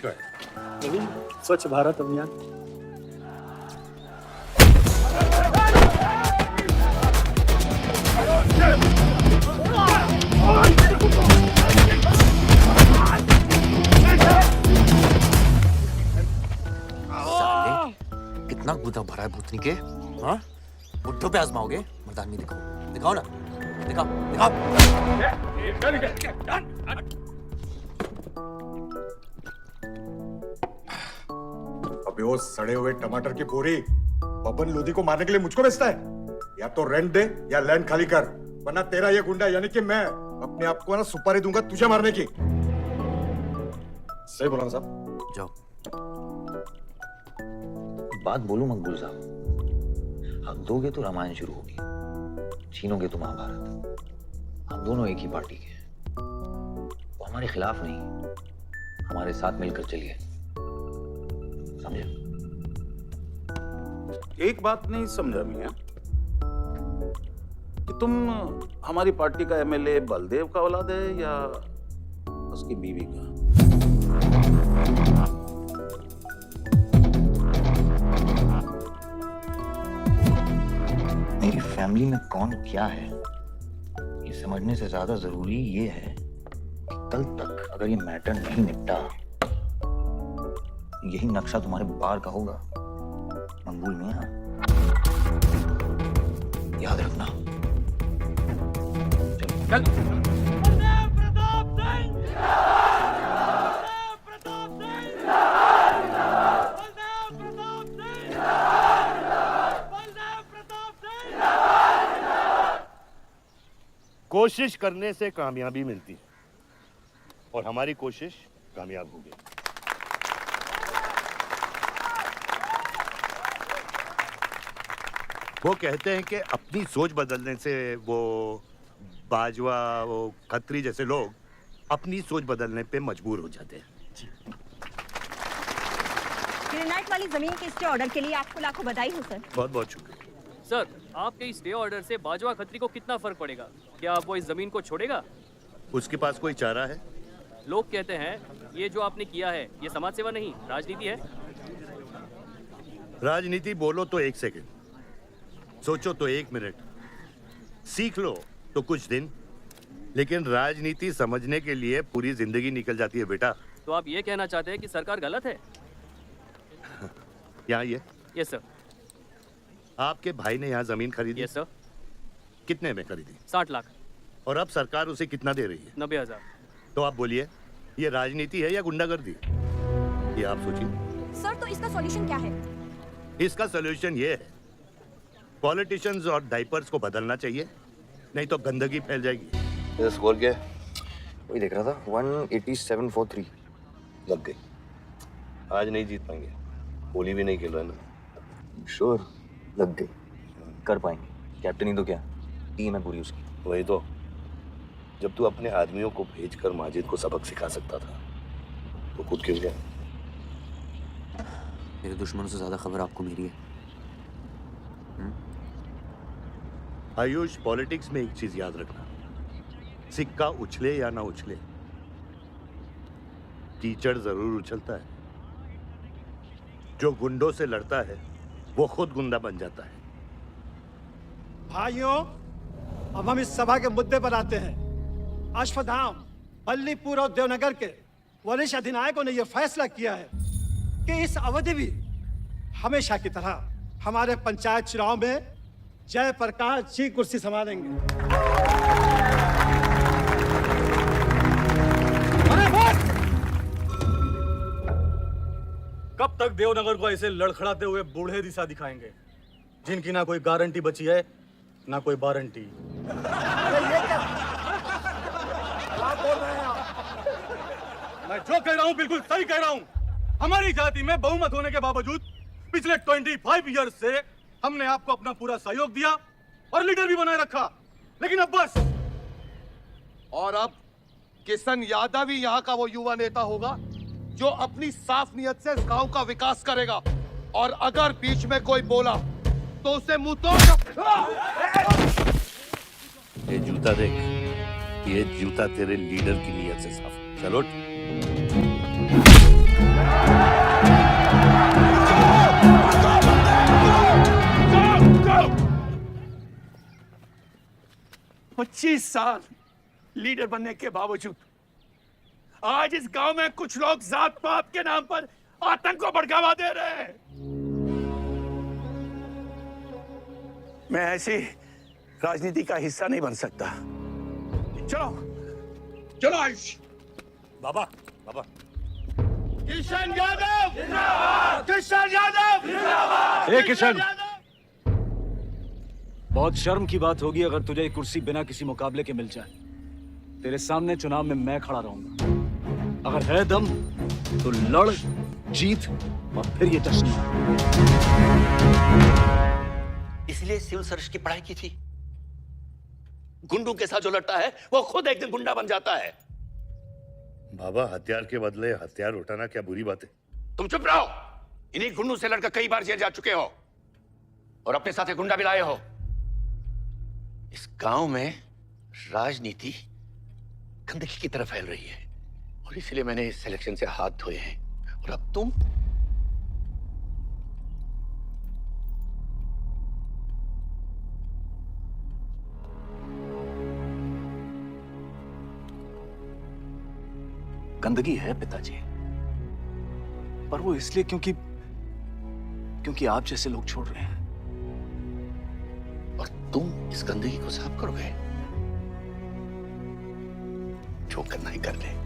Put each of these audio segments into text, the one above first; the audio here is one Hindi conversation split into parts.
किसका है? स्वच्छ भारत अभियान। साले कितना गुदा भरा है भूतनी के। हाँ, बुड्ढों पे आजमाओगे? मर्दानगी दिखाओ, दिखाओ ना, दिखाओ दिखाओ। अबे वो सड़े हुए टमाटर की बोरी बबन लोधी को मारने के लिए मुझको बेचता है। या तो रेंट दे या लैंड खाली कर, वरना तेरा ये गुंडा यानी कि मैं अपने आप को ना सुपारी दूंगा तुझे मारने की। सही बोला ना साहब? जाओ। बात बोलूं मकबूल साहब, हक दोगे तो रामायण शुरू होगी, छीनोगे तो महाभारत। हम दोनों एक ही पार्टी के हैं, वो हमारे खिलाफ नहीं, हमारे साथ मिलकर चलिए, समझे? एक बात नहीं समझा मियां कि तुम हमारी पार्टी का एमएलए बलदेव का औलाद है या उसकी बीवी का? मेरी फैमिली में कौन क्या है ये समझने से ज्यादा जरूरी ये है कि कल तक अगर ये मैटर नहीं निपटा, यही नक्शा तुम्हारे बार का होगा मकबूल मियां, याद रखना। चल। कोशिश करने से कामयाबी मिलती है और हमारी कोशिश कामयाब होगी। वो कहते हैं कि अपनी सोच बदलने से वो बाजवा, वो खत्री जैसे लोग अपनी सोच बदलने पे मजबूर हो जाते हैं। ग्रेनाइट वाली जमीन के स्टे ऑर्डर के लिए आपको लाखों बधाई हो सर। बहुत बहुत शुक्रिया सर। आपके इस स्टे ऑर्डर से बाजवा खत्री को कितना फर्क पड़ेगा? क्या वो इस जमीन को छोड़ेगा? उसके पास कोई चारा है? लोग कहते हैं ये जो आपने किया है ये समाज सेवा नहीं राजनीति है। राजनीति बोलो तो 1 सेकंड, सोचो तो 1 मिनट, सीख लो तो कुछ दिन, लेकिन राजनीति समझने के लिए पूरी जिंदगी निकल जाती है बेटा। तो आप ये कहना चाहते हैं कि सरकार गलत है? यहाँ ये? Yes sir. आपके भाई ने यहाँ जमीन खरीदी? Yes sir. कितने में खरीदी? 60 लाख। और अब सरकार उसे कितना दे रही है? 90,000। तो आप बोलिए ये राजनीति है या गुंडागर्दी? ये आप सोचिए। सर तो इसका सॉल्यूशन क्या है? इसका सॉल्यूशन ये है, पॉलिटिशियंस और डाइपर्स को बदलना चाहिए, नहीं तो गंदगी फैल जाएगी। स्कोर क्या है? वही देख रहा था, 187 लग गई। आज नहीं जीत पाएंगे, होली भी नहीं खेल रहा ना। श्योर लग गई, कर पाएंगे। कैप्टन ही तो क्या, टीम है पूरी उसकी। वही तो, जब तू अपने आदमियों को भेजकर माजिद को सबक सिखा सकता था तो खुद क्यों गया? मेरे दुश्मनों से ज्यादा खबर आपको मेरी है। आयुष, पॉलिटिक्स में एक चीज याद रखना, सिक्का उछले या ना उछले, कीचड़ जरूर उछलता है। जो गुंडों से लड़ता है वो खुद गुंडा बन जाता है। भाइयों, अब हम इस सभा के मुद्दे पर आते हैं। अश्वत्थाम, बल्लीपुर और देवनगर के वरिष्ठ अधिनायकों ने यह फैसला किया है कि इस अवधि भी हमेशा की तरह हमारे पंचायत चुनाव में जयप्रकाश जी कुर्सी संभालेंगे। कब तक देवनगर को ऐसे लड़खड़ाते हुए बूढ़े दिशा दिखाएंगे जिनकी ना कोई गारंटी बची है ना कोई वारंटी? मैं जो कह रहा हूं बिल्कुल सही कह रहा हूं। हमारी जाति में बहुमत होने के बावजूद पिछले 25 ईयर्स से हमने आपको अपना पूरा सहयोग दिया और लीडर भी बनाए रखा, लेकिन अब बस। और अब किशन यादव ही यहाँ का वो युवा नेता होगा जो अपनी साफ नियत से इस गांव का विकास करेगा, और अगर बीच में कोई बोला तो उसे मुंह तोड़। ये जूता देख, ये जूता तेरे लीडर की नियत से साफ। चलो साल लीडर बनने के बावजूद आज इस गांव में कुछ लोग जात पात के नाम पर आतंक को बढ़ावा दे रहे हैं। मैं ऐसी राजनीति का हिस्सा नहीं बन सकता। चलो चलो आयुष। बाबा बाबा किशन यादव जिंदाबाद, किशन यादव जिंदाबाद। ए किशन, बहुत शर्म की बात होगी अगर तुझे ये कुर्सी बिना किसी मुकाबले के मिल जाए। तेरे सामने चुनाव में मैं खड़ा रहूंगा। अगर है दम तो लड़, जीत और फिर ये जश्न। इसलिए सिविल सर्विस की पढ़ाई की थी। गुंडों के साथ जो लड़ता है वो खुद एक दिन गुंडा बन जाता है। बाबा, हथियार के बदले हथियार उठाना क्या बुरी बात है? तुम चुप रहो। इन्हीं गुंडों से लड़कर कई बार जेल जा चुके हो और अपने साथ एक गुंडा भी लाए हो। इस गांव में राजनीति गंदगी की तरफ फैल रही है और इसलिए मैंने इस सिलेक्शन से हाथ धोए हैं। और अब तुम गंदगी है पिताजी, पर वो इसलिए क्योंकि आप जैसे लोग छोड़ रहे हैं। और तुम इस गंदगी को साफ करोगे। जो करना ही कर ले।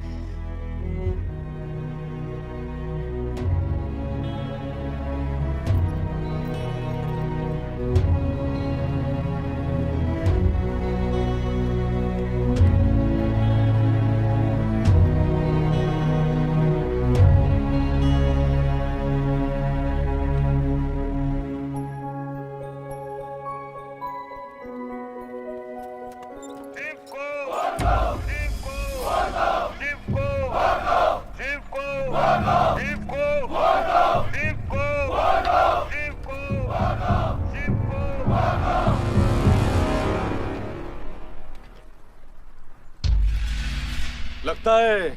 लगता है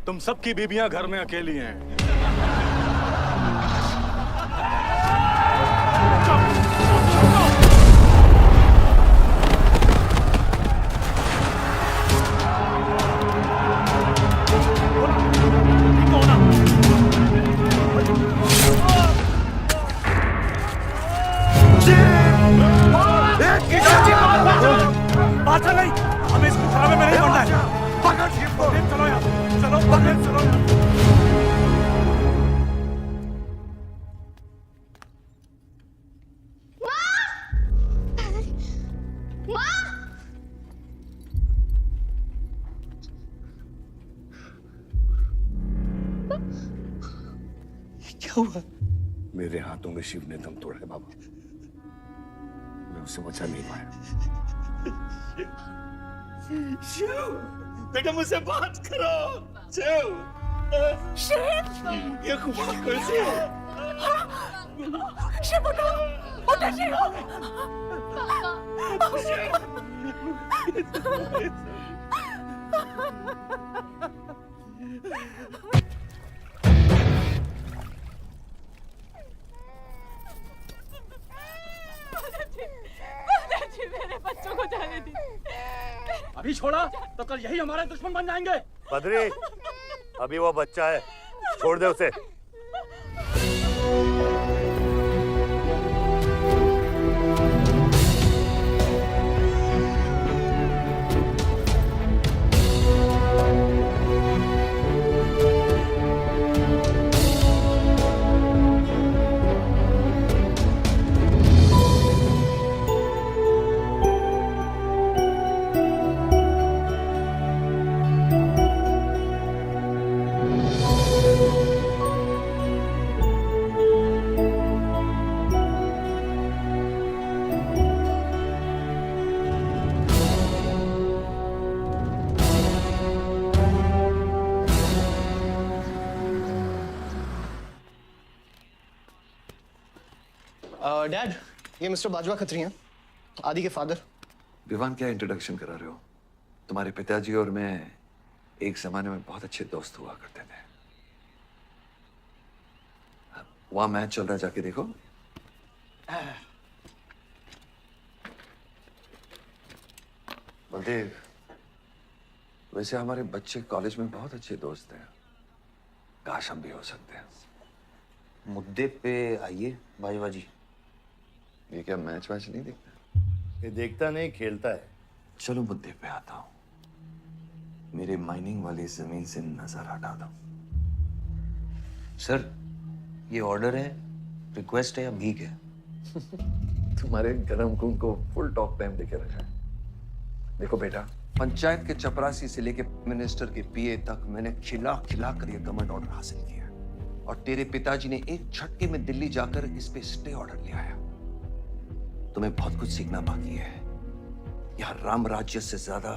तुम सबकी बीबियां घर में अकेली हैं। बादशाह नहीं, हमें इस मुकाबले में नहीं पड़ना है। पकड़ जीप को, चलो यार, चलो पकड़, चलो। क्या हुआ? मेरे हाथों में शिव ने दम तोड़ा है बाबा। मैं उसे बचा नहीं पाया। शिव, बेटा मुझसे बात करो। शिव, ये खुमार कैसे है? शिव उठो, उठो शिव। मेरे बच्चों को जाने दी। अभी छोड़ा तो कल यही हमारे दुश्मन बन जाएंगे। बद्री, अभी वो बच्चा है, छोड़ दे उसे। डैड, ये मिस्टर बाजवा खत्री हैं, आदि के फादर। विवान, क्या इंट्रोडक्शन करा रहे हो? तुम्हारे पिताजी और मैं एक जमाने में बहुत अच्छे दोस्त हुआ करते थे। वहां मैच चल रहा है, जाके देखो। बलदेव, वैसे हमारे बच्चे कॉलेज में बहुत अच्छे दोस्त हैं। काश हम भी हो सकते हैं। मुद्दे पे आइए बाजवा जी। ये क्या मैच वैच नहीं देखता? ये देखता नहीं, खेलता है। चलो मुद्दे पे आता हूँ। मेरे माइनिंग वाली जमीन से नजर हटा दो। सर, ये ऑर्डर है, रिक्वेस्ट है या भीख है? तुम्हारे गरम खून को फुल टॉक टाइम देके रखा है। देखो बेटा, पंचायत के चपरासी से लेके मिनिस्टर के पीए तक मैंने खिला खिला कर ये गवर्नमेंट ऑर्डर हासिल किया, और तेरे पिताजी ने एक झटके में दिल्ली जाकर इस पे स्टे ऑर्डर ले आया। तुम्हें बहुत कुछ सीखना बाकी है। यहाँ राम राज्य से ज्यादा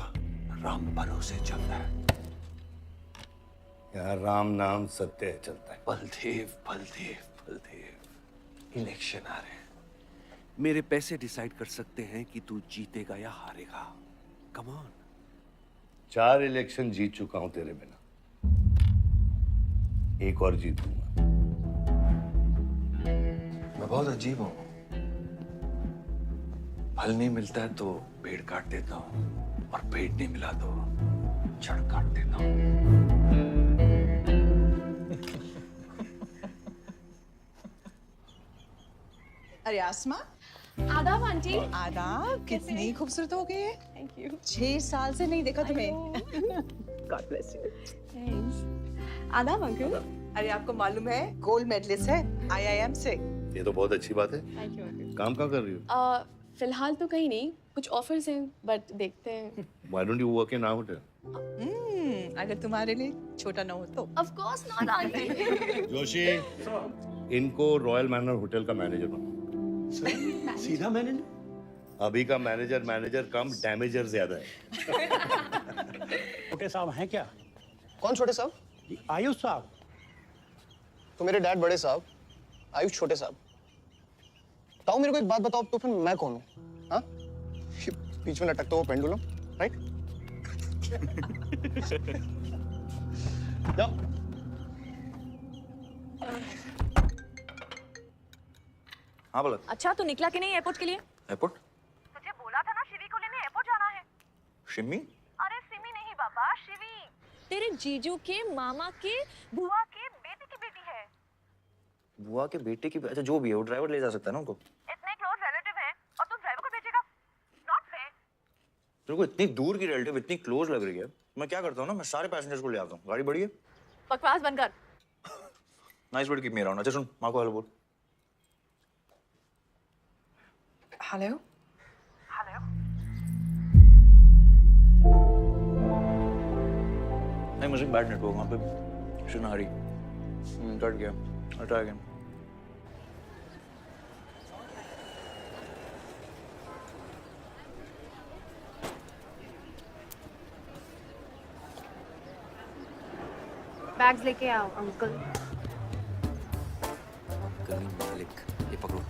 राम भरोसे चलता है। यहाँ राम नाम सत्य चलता है। बलदेव बलदेव बलदेव, इलेक्शन आ रहे हैं। मेरे पैसे डिसाइड कर सकते हैं कि तू जीतेगा या हारेगा। Come on. 4 इलेक्शन जीत चुका हूं तेरे बिना, एक और जीतूंगा। मैं बहुत अजीब हूं। फल नहीं मिलता है तो पेड़ काट देता हूं, और पेड़ नहीं मिला तो जड़ काट देता हूं। अरे आसमा, आदाब आंटी। आदाब। कितनी खूबसूरत हो गई है। Thank you. 6 साल से नहीं देखा तुम्हें। God bless you. थैंक्स। आदाब अंकल। अरे आपको मालूम है गोल्ड मेडलिस्ट है IIM से। ये तो बहुत अच्छी बात है। Thank you uncle. काम कहाँ कर रही हो? फिलहाल तो कहीं नहीं, कुछ ऑफर्स हैं बट देखते हैं। Why don't you work in our hotel? अगर तुम्हारे लिए छोटा ना हो तो। Of course not aunty. Joshi, इनको रॉयल मैनर होटल का मैनेजर बना। सीधा मैनेजर? अभी का मैनेजर कम डैमेजर ज्यादा है। छोटे साहब हैं क्या? कौन छोटे साहब? आयुष साहब। तो मेरे डैड बड़े साहब, आयुष छोटे साहब। ताऊ मेरे को एक बात बताओ, तो फिर मैं कौन हूँ? हाँ? ये बीच में लटकता हुआ पेंडुलम, राइट? जाओ। हाँ बोला। अच्छा, तो निकला कि नहीं एयरपोर्ट के लिए? एयरपोर्ट? तुझे बोला था ना शिवी को लेने एयरपोर्ट जाना है। शिमी? अरे सिमी नहीं बाबा, शिवी। तेरे जीजू के मामा के बुआ के बेटे की बेटी है। बुआ के बेटे की? अच्छा, जो भी है वो ड्राइवर ले जा सकता है ना उनको। इतने क्लोज रिलेटिव हैं और तू ड्राइवर को भेजेगा? Not fair. तेरे को इतनी दूर की रिलेटिव इतनी क्लोज लग रही है। मैं क्या करता हूँ ना, मैं सारे पैसेंजर्स को ले आता हूँ। गाड़ी बड़ी है। बकवास बंद कर। Nice word, keep me around. अच्छा सुन, माँ को हेलो बोल। हेलो। हेलो। नहीं, मुझे बैड नेटवर्क वहाँ पे। Should Hari. कट गया। I'll try again. बैग्स लेके आओ अंकल। गली मालिक, ये पकड़ो।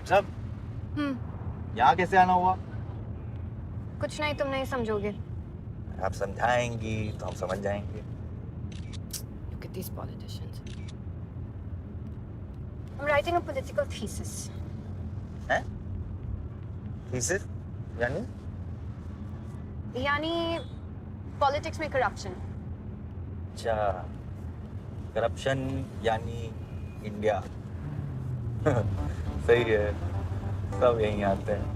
सब यहाँ कैसे आना हुआ? कुछ नहीं, तुम नहीं समझोगे। आप समझाएंगी तो हम समझ जाएंगे। Look at these politicians. I'm writing a political thesis. हैं? थीसिस? यानी? यानी पॉलिटिक्स में करप्शन। अच्छा, करप्शन यानी इंडिया। सही है, सब यहीं आते हैं।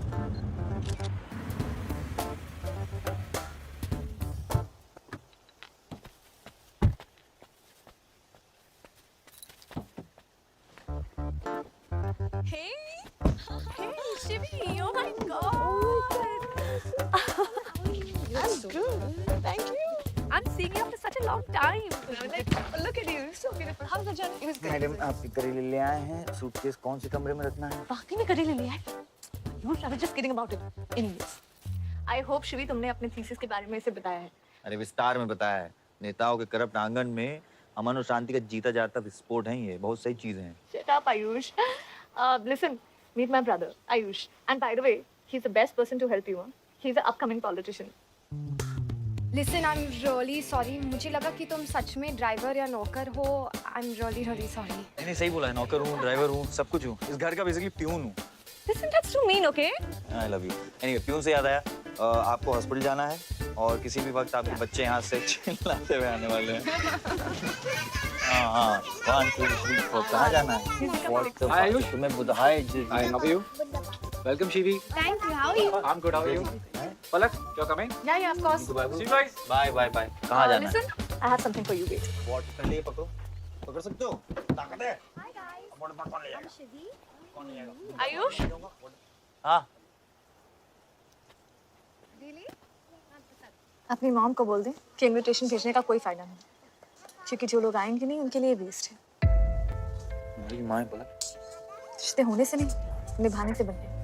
Hey, Shivi, oh my God. I'm good. Thank you. I'm seeing you after such a long time. Like, look at you, so beautiful. How's the journey? It was good. Madam, आप करेले ले आए हैं। सूटकेस कौन से कमरे में रखना है? वाकई में करेले ले आए? I was just kidding about it. Anyways, I hope Shivi तुमने अपने थीसिस के बारे में इसे बताया है। अरे विस्तार में बताया है। नेताओं के करप्ट आंगन में अमन और शांति का जीता जाता विस्फोट है ये। बहुत सही चीजें हैं। Shut up, Ayush. Listen, meet my brother, Ayush. And by the way, he's the best person to help you. Huh? He's an upcoming politician. Listen, I'm really sorry. मुझे लगा कि तुम सच में ड्राइवर या नौकर हो. I'm really sorry. नहीं सही बोला है, नौकर हूँ, ड्राइवर हूँ, सब कुछ हूँ. इस घर का बेसिकली प्यून हूँ. Listen, that's too mean, okay? I love you. Anyway, peon से याद आया, आपको हॉस्पिटल जाना है और किसी भी वक्त आपके बच्चे यहाँ से चिल्लाते हुए आने वाले हैं. हाँ, 1, 2, 3, 4. कहाँ जाना है? Hi, Ayush. तुम्हें बुधा. Hi, Hi, how are you? Welcome, Shivi. Thank you. How are you? I'm good. How are you? Palak, you're coming? Yeah, of course. See you guys. Bye. कहाँ जाना है? Listen, I have something for you, wait. What? पहले ये पकड़ो. पकड़ सकते हो? ताकत है? Hi guys. कौन ले जाएगा? Shivi. कौन ले जाएगा? Ayush? हाँ. Really? अपनी मॉम को बोल दे कि इनविटेशन भेजने का कोई फायदा नहीं, क्योंकि जो लोग आएंगे नहीं उनके लिए वेस्ट है. मेरी माँ है पलक. रिश्ते होने से नहीं, निभाने से बनते हैं.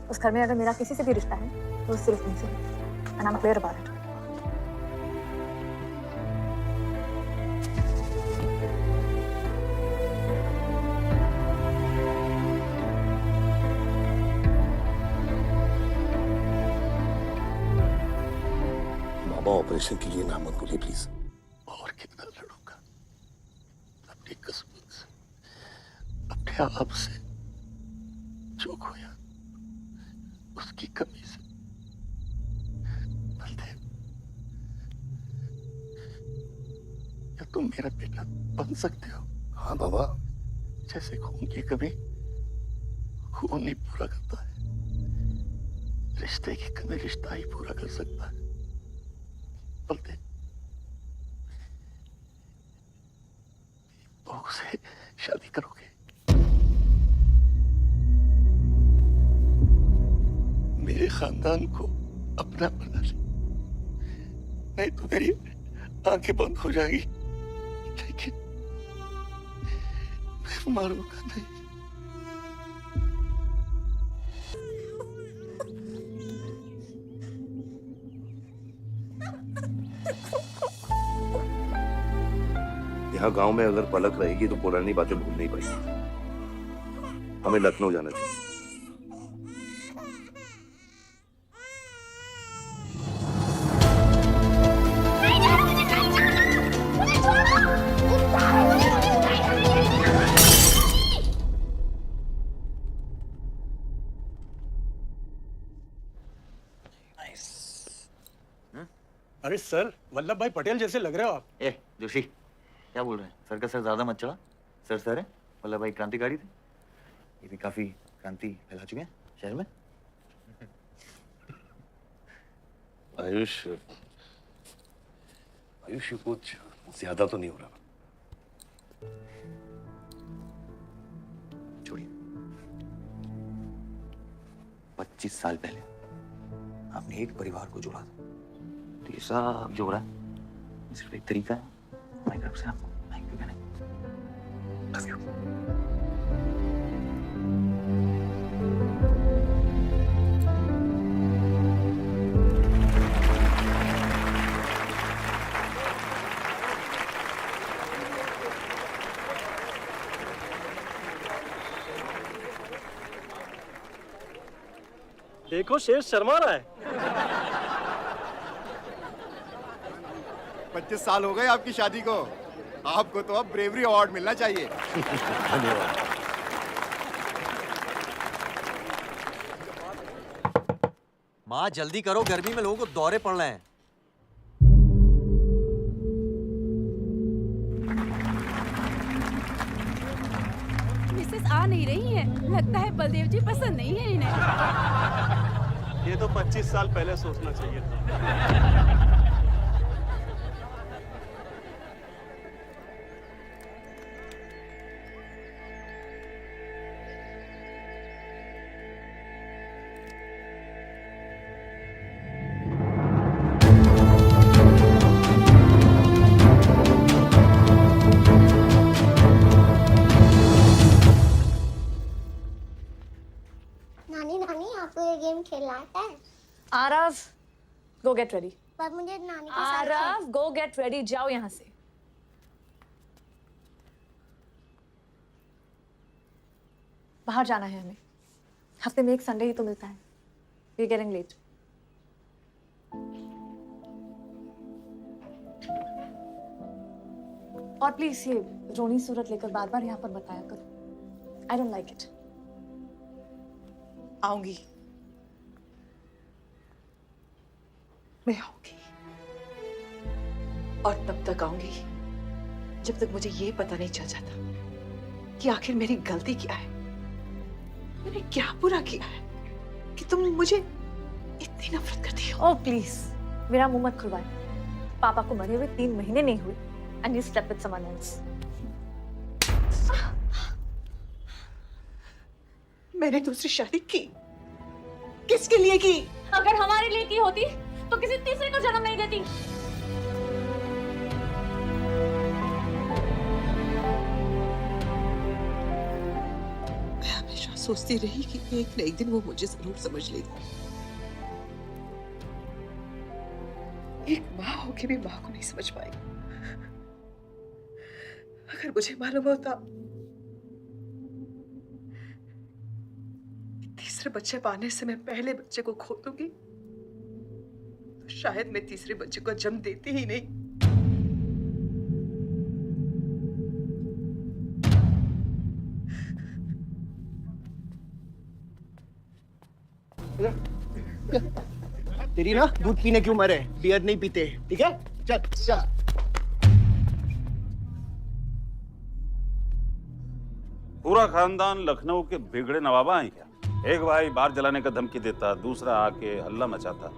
उस घर में अगर मेरा किसी से भी रिश्ता है तो सिर्फ उनसे. And I'm clear about it. Mama operation के लिए ना मत बोलिए प्लीज. और कितना लड़ूंगा अपनी किस्मत से, अपने आप से. जो खोया उसकी कमी से. बलदेव, क्या तुम मेरा बेटा बन सकते हो? हाँ बाबा. जैसे खून की कमी खून नहीं पूरा करता है, रिश्ते की कमी रिश्ता ही पूरा कर सकता है. बलदेव, बहू से शादी करोगे? मेरे खानदान को अपना बना ले, नहीं तो मेरी आंखें बंद हो जाएगी. लेकिन मैं मारूंगा नहीं. यहाँ गांव में अगर पलक रहेगी तो पुरानी बातें भूल नहीं पाएगी. हमें लखनऊ जाना चाहिए. अरे सर, वल्लभ भाई पटेल जैसे लग रहे हो आप. ए जोशी, क्या बोल रहे हैं? सर का सर ज्यादा मत चढ़ा. सर है. वल्लभ भाई क्रांतिकारी थे. ये भी काफी क्रांति फैला चुके हैं शहर में. आयुष कुछ ज्यादा तो नहीं हो रहा? छोड़िए. 25 साल पहले आपने एक परिवार को जोड़ा था, तो ये सब जो हो रहा है सिर्फ एक तरीका है हमारी तरफ से आपको थैंक यू कहने. Love you. देखो शेर शर्मा रहा है. 25 साल हो गए आपकी शादी को. आपको तो अब ब्रेवरी अवार्ड मिलना चाहिए. धन्यवाद. माँ जल्दी करो, गर्मी में लोगों को दौरे पड़ रहे हैं. मिसेस आ नहीं रही है. लगता है बलदेव जी पसंद नहीं है इन्हें. ये तो 25 साल पहले सोचना चाहिए था. नानी आपको ये गेम खेलना आता है? Aarav, go get ready. पर मुझे नानी के साथ आरव, go get ready. जाओ यहाँ से. बाहर जाना है हमें. हफ्ते में एक संडे ही तो मिलता है। We are getting late. और प्लीज ये रोनी सूरत लेकर बार बार यहाँ पर बताया करो। I don't like it. आऊंगी, मैं आऊंगी, और तब तक आऊंगी जब तक मुझे ये पता नहीं चल जाता कि आखिर मेरी गलती क्या है। मैंने क्या बुरा किया है कि तुम मुझे इतनी नफरत करती हो? ओह प्लीज, मेरा मुंह मत खुलवाए। पापा को मरे हुए 3 महीने नहीं हुए and you slept with someone else. मैंने दूसरी शादी की, किसके लिए की? अगर हमारे लिए की होती तो किसी तीसरे को जन्म नहीं देती। मैं हमेशा सोचती रही कि एक न एक दिन वो मुझे जरूर समझ लेगी। एक माँ होके भी माँ को नहीं समझ पाई। अगर मुझे मालूम होता तीसरे बच्चे पाने से मैं पहले बच्चे को खो दूंगी तो शायद मैं तीसरे बच्चे को जन्म देती ही नहीं। तेरी ना दूध पीने की उम्र है, बियर नहीं पीते, ठीक है? चल चल। पूरा खानदान लखनऊ के बिगड़े नवाबा हैं क्या? एक भाई बार जलाने का धमकी देता, दूसरा आके हल्ला मचाता।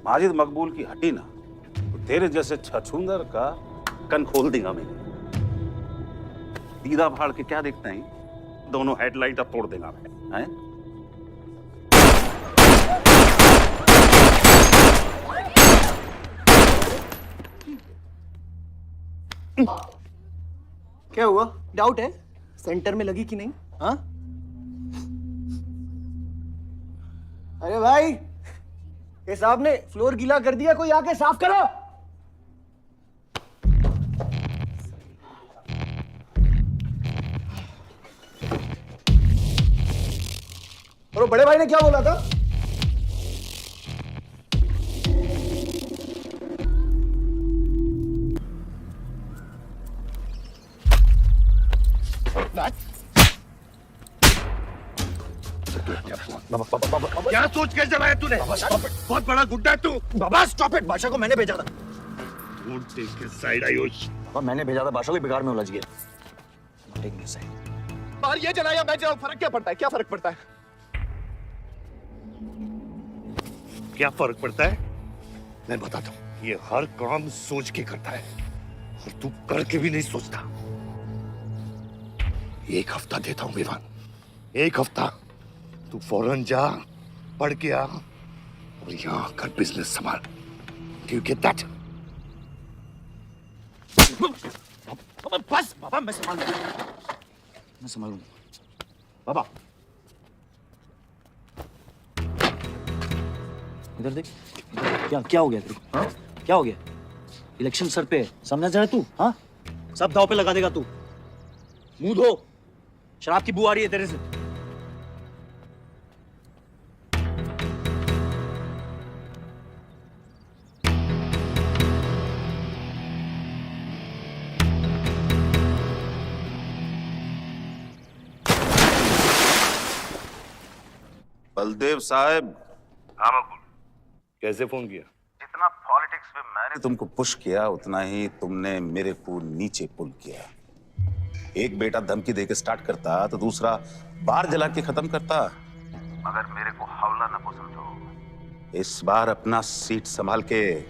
माजिद मकबूल की हटी ना तो तेरे जैसे छछूंदर का कन खोल देगा मैं। दीदा फाड़ के क्या देखते हैं? दोनों हेडलाइट अब तोड़ देगा मैं, हैं? क्या हुआ? डाउट है सेंटर में लगी कि नहीं? हाँ? अरे भाई, ये साहब ने फ्लोर गीला कर दिया, कोई आके साफ करो। और बड़े भाई ने क्या बोला था? क्या सोच के जलाया तूने? बहुत बड़ा गुड्डा है तू। बाबा स्टॉप इट, बादशाह को मैंने भेजा था। Don't take his side, Ayush. बाबा मैंने भेजा था, बादशाह को बिगाड़ में उलझ गया। Not taking his side। बाहर ये जलाया मैं जलाऊं, फर्क क्या पड़ता है? क्या फर्क पड़ता है? क्या फर्क पड़ता है? मैं बताता हूँ। ये हर काम सोच के करता है और तू करके भी नहीं सोचता। 1 हफ्ता देता हूँ विवान, 1 हफ्ता। तू फौरन जा, पढ़ के आ और यहाँ कर बिजनेस संभाल। Do you get that? बस बाबा, मैं संभालूंगा। बाबा इधर देख, क्या क्या हो गया तेरे को? हाँ? क्या हो गया? इलेक्शन सर पे है, समझ जा रहा तू? हाँ? सब दांव पे लगा देगा तू। मुंह धो, शराब की बू आ रही है तेरे से। बलदेव साहब। हाँ मकबूल, कैसे फोन किया? जितना पॉलिटिक्स में मैंने तुमको पुश किया उतना ही तुमने मेरे को नीचे पुल किया। एक बेटा धमकी देके स्टार्ट करता तो दूसरा बार जला के खत्म करता। मगर मेरे को हौला न को समझो। इस बार अपना सीट संभाल के।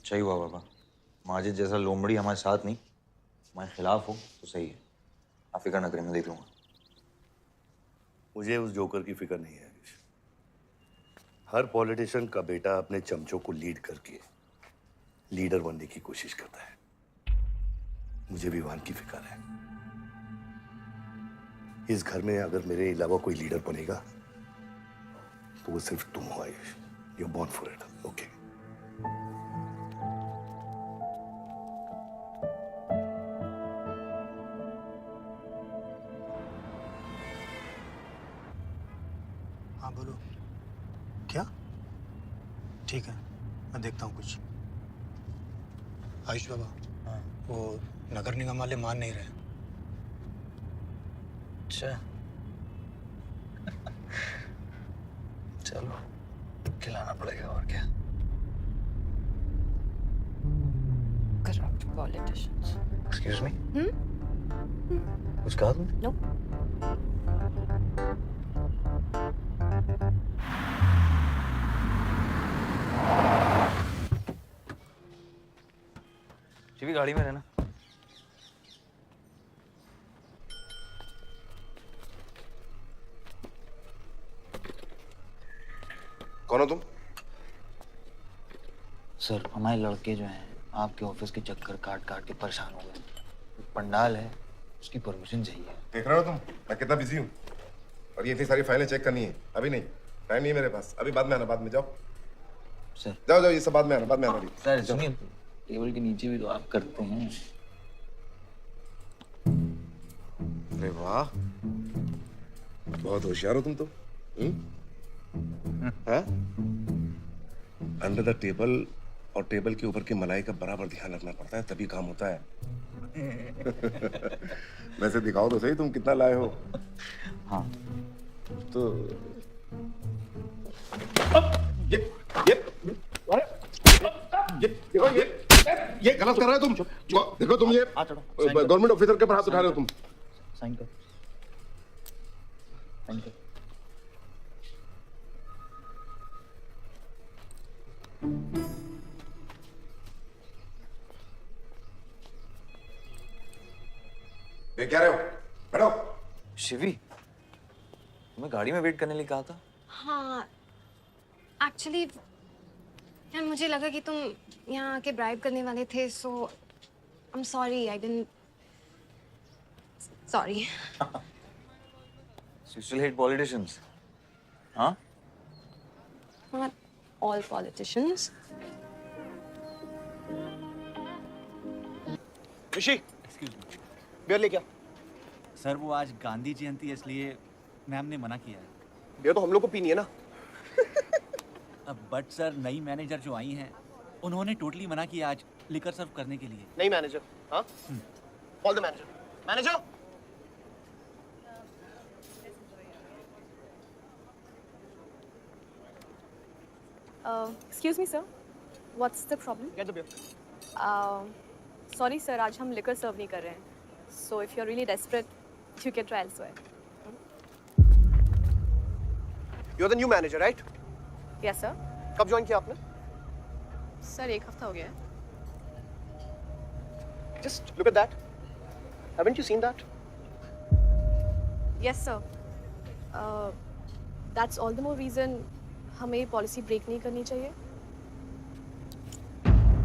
सही हुआ बाबा, माजिद जैसा लोमड़ी हमारे साथ नहीं, हमारे खिलाफ हो तो सही है। आप फिक्र न करें, मैं देख लूंगा। मुझे उस जोकर की फिक्र नहीं है। हर पॉलिटिशियन का बेटा अपने चमचों को लीड करके लीडर बनने की कोशिश करता है। मुझे विवान की फिक्र है। इस घर में अगर मेरे अलावा कोई लीडर बनेगा तो वो सिर्फ तुम हो Ayush. You are born for it, okay? ठीक है, मैं देखता हूँ कुछ। आयुष बाबा, हाँ, वो नगर निगम वाले मान नहीं रहे। अच्छा चलो खिलाना पड़ेगा और क्या। Corrupt politicians. Excuse me, Hmm? कुछ कहा तुमने? No. शिवी गाड़ी में रहना। कौन हो तुम? सर हमारे लड़के जो हैं आपके ऑफिस के चक्कर काट काट के परेशान हो गए। पंडाल है, उसकी परमिशन चाहिए। देख रहे हो तुम मैं कितना बिजी हूँ, और ये इतनी सारी फाइलें चेक करनी है। अभी नहीं, टाइम नहीं है मेरे पास। अभी बाद में आना, बाद में जाओ। सर जाओ जाओ, ये सब बाद में आना, बाद में आना। सर सुनिए, टेबल के नीचे भी तो आप करते हैं। अरे वाह, बहुत होशियार हो तुम तो। अंडर द टेबल और टेबल के ऊपर की मलाई का बराबर ध्यान रखना पड़ता है, तभी काम होता है। वैसे दिखाओ तो सही तुम कितना लाए हो। हाँ तो देखो ये गलत कर रहे हो तुम। देखो तुम ये गवर्नमेंट ऑफिसर के ऊपर हाथ उठा रहे हो तुम। साइन कर, साइन कर। देख क्या रहे हो? बैठो। शिवी, मैं गाड़ी में वेट करने लिए कहा था। हाँ, एक्चुअली यार मुझे लगा कि तुम यहाँ आके ब्राइब करने वाले थे, so I am sorry, I didn't, sorry. You still hate politicians, हाँ? Not all politicians. Rishi, excuse me beer ले क्या? सर, वो आज गांधी जयंती है इसलिए मैम ने मना किया है। बियर तो हम लोग को पीनी है ना। अब बट सर, नई मैनेजर जो आई हैं उन्होंने टोटली मना किया आज लिकर सर्व करने के लिए। नहीं मैनेजर, हाँ? Call the manager. Manager, excuse me sir, what's the problem? Get the beer. Sorry sir, आज हम लिकर सर्व नहीं कर रहे हैं, so if you are really desperate you can try elsewhere. You are the new manager, right? Yes sir. कब ज्वाइन किया आपने? सर 1 हफ्ता हो गया है। Just look at that. Haven't you seen that? Yes sir, that's all the more reason हमें ये पॉलिसी ब्रेक नहीं करनी चाहिए।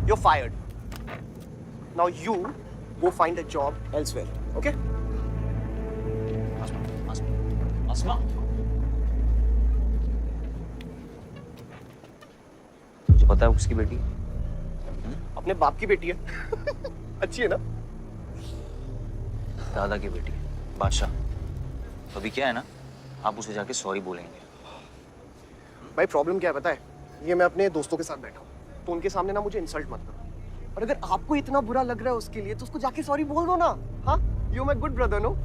You're fired. Now you go find a job elsewhere, okay? आसमा, तुझे पता है उसकी बेटी? अपने बाप की बेटी है। अच्छी है ना? दादा की बेटी, बादशाह। तो अभी क्या है ना, आप उसे जाके सॉरी बोलेंगे। भाई प्रॉब्लम क्या है पता है? ये मैं अपने दोस्तों के साथ बैठा हूँ, तो उनके सामने ना मुझे इंसल्ट मत करो। और अगर आपको इतना बुरा लग रहा है उसके लिए, तो उसको जाके सॉरी बोल दो ना। हाँ, you my good brother, no?